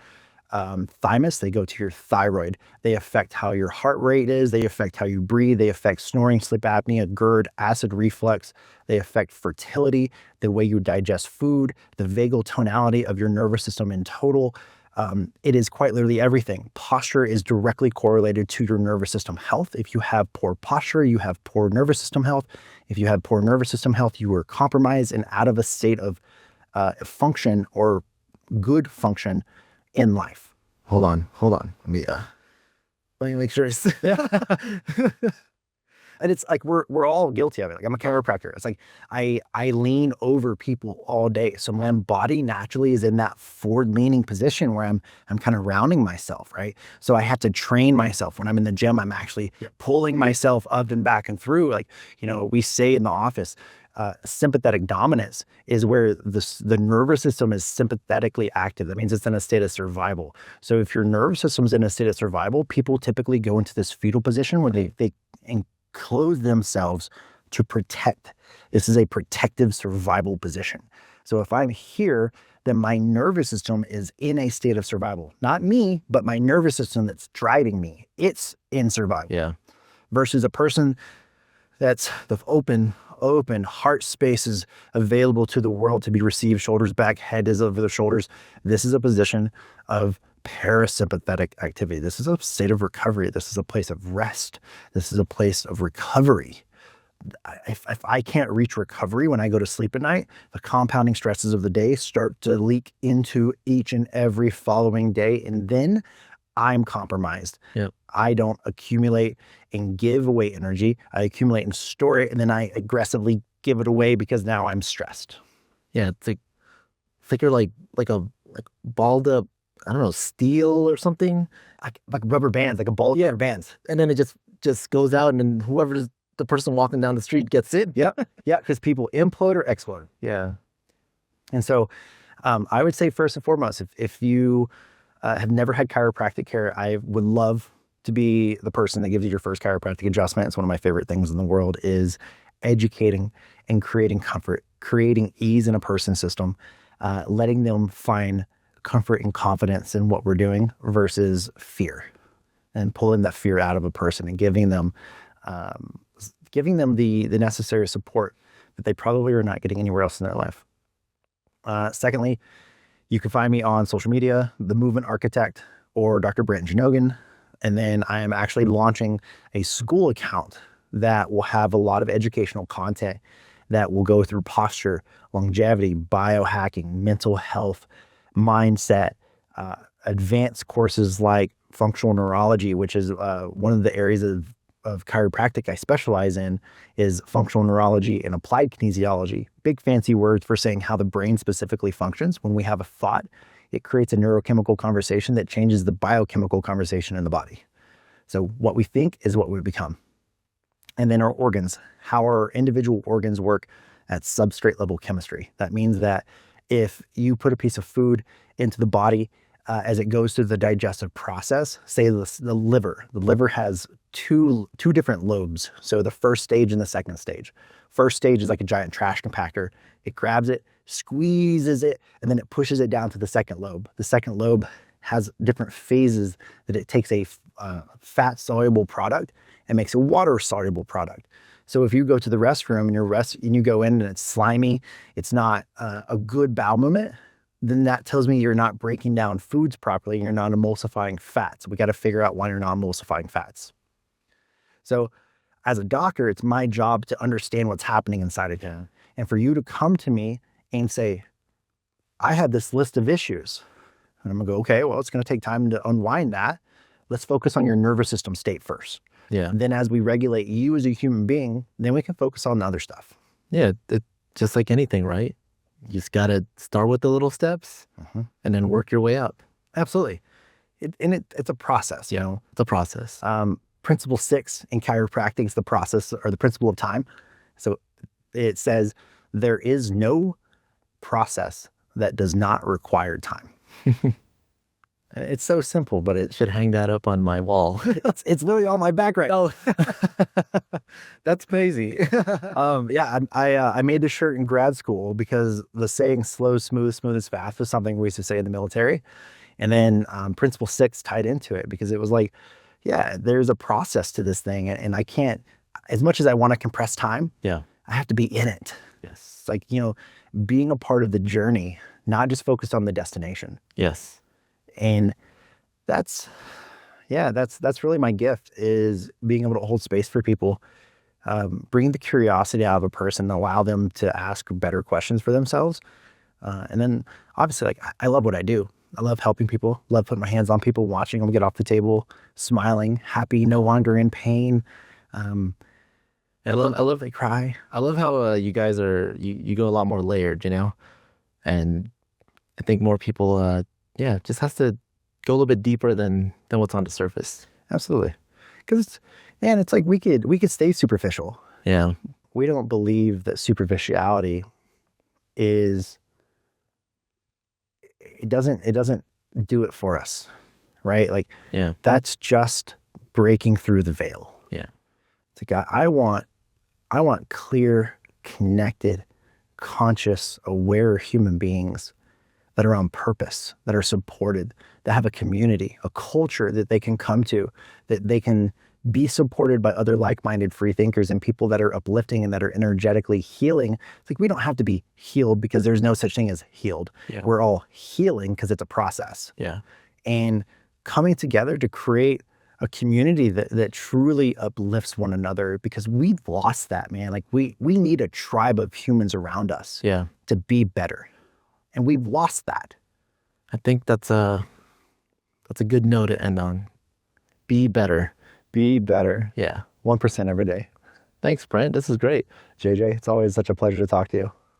thymus, they go to your thyroid. They affect how your heart rate is. They affect how you breathe. They affect snoring, sleep apnea, GERD, acid reflux. They affect fertility, the way you digest food, the vagal tonality of your nervous system in total. It is quite literally everything. Posture is directly correlated to your nervous system health. If you have poor posture, you have poor nervous system health. If you have poor nervous system health, you are compromised and out of a state of function or good function in life. Hold on. Let me make sure it's And it's like we're all guilty of it. Like I'm a chiropractor. It's like I lean over people all day. So my body naturally is in that forward leaning position where I'm kind of rounding myself, right? So I have to train myself. When I'm in the gym, I'm actually pulling myself up and back and through. Like, we say in the office, sympathetic dominance is where the nervous system is sympathetically active. That means it's in a state of survival. So if your nervous system's in a state of survival, people typically go into this fetal position where they enclose themselves to protect. This is a protective survival position. So if I'm here, then my nervous system is in a state of survival. Not me, but my nervous system that's driving me. It's in survival. Yeah. Versus a person that's the open heart space is available to the world to be received, shoulders back, head is over the shoulders. This is a position of parasympathetic activity. This is a state of recovery. This is a place of rest. This is a place of recovery. If I can't reach recovery when I go to sleep at night, the compounding stresses of the day start to leak into each and every following day, and then I'm compromised. Yep. I don't accumulate and give away energy. I accumulate and store it, and then I aggressively give it away because now I'm stressed. Yeah, it's like you're like balled up, I don't know, steel or something. Like rubber bands, like a ball of rubber bands. And then it just goes out, and then whoever's the person walking down the street gets it. Yeah, because people implode or explode. Yeah. And so I would say first and foremost, if you have never had chiropractic care, I would love to be the person that gives you your first chiropractic adjustment. It's one of my favorite things in the world is educating and creating comfort, creating ease in a person's system, letting them find comfort and confidence in what we're doing versus fear, and pulling that fear out of a person and giving them the necessary support that they probably are not getting anywhere else in their life. Secondly, you can find me on social media, The Movement Architect or Dr. Brent Jenogan. And then I am actually launching a school account that will have a lot of educational content that will go through posture, longevity, biohacking, mental health, mindset, advanced courses like functional neurology, which is one of the areas of chiropractic I specialize in, is functional neurology and applied kinesiology. Big fancy words for saying how the brain specifically functions. When we have a thought, it creates a neurochemical conversation that changes the biochemical conversation in the body. So what we think is what we become. And then our organs, how our individual organs work at substrate level chemistry. That means that if you put a piece of food into the body, as it goes through the digestive process, say the liver has two different lobes. So the first stage and the second stage. First stage is like a giant trash compactor. It grabs it, squeezes it, and then it pushes it down to the second lobe. The second lobe has different phases that it takes a fat soluble product and makes a water soluble product. So if you go to the restroom and you go in and it's slimy, it's not a good bowel movement, then that tells me you're not breaking down foods properly and you're not emulsifying fats. We got to figure out why you're not emulsifying fats. So as a doctor, it's my job to understand what's happening inside of you. And for you to come to me and say, I have this list of issues. And I'm gonna go, okay, well, it's gonna take time to unwind that. Let's focus on your nervous system state first. Yeah. And then as we regulate you as a human being, then we can focus on the other stuff. Yeah, just like anything, right? You just got to start with the little steps and then work your way up. Absolutely. It's a process, It's a process. Principle 6 in chiropractic is the process or the principle of time. So it says there is no process that does not require time. It's so simple, but it Should hang that up on my wall. it's literally on my back right now. Oh, that's crazy. I made the shirt in grad school because the saying slow, smooth is fast was something we used to say in the military. And then principle 6 tied into it because it was like, yeah, there's a process to this thing. And I can't, as much as I want to compress time, Yeah. I have to be in it. Yes. It's like, being a part of the journey, not just focused on the destination. Yes. And that's really my gift, is being able to hold space for people, bring the curiosity out of a person, allow them to ask better questions for themselves. And then obviously, like, I love what I do. I love helping people, love putting my hands on people, watching them get off the table, smiling, happy, no longer in pain. I love they cry. I love how you guys are, you go a lot more layered, you know? And I think more people, just has to go a little bit deeper than what's on the surface. Absolutely. Because it's like we could stay superficial. Yeah. We don't believe that superficiality is, it doesn't do it for us, right? Like, Yeah. that's just breaking through the veil. Yeah. It's like, I want clear, connected, conscious, aware human beings that are on purpose, that are supported, that have a community, a culture that they can come to, that they can be supported by other like-minded free thinkers and people that are uplifting and that are energetically healing. It's like, we don't have to be healed because there's no such thing as healed. Yeah. We're all healing because it's a process. Yeah. And coming together to create a community that truly uplifts one another, because we've lost that, man. Like, we need a tribe of humans around us Yeah. to be better. And we've lost that. I think that's a good note to end on. Be better. Be better. Yeah. 1% every day. Thanks, Brent. This is great. JJ, it's always such a pleasure to talk to you.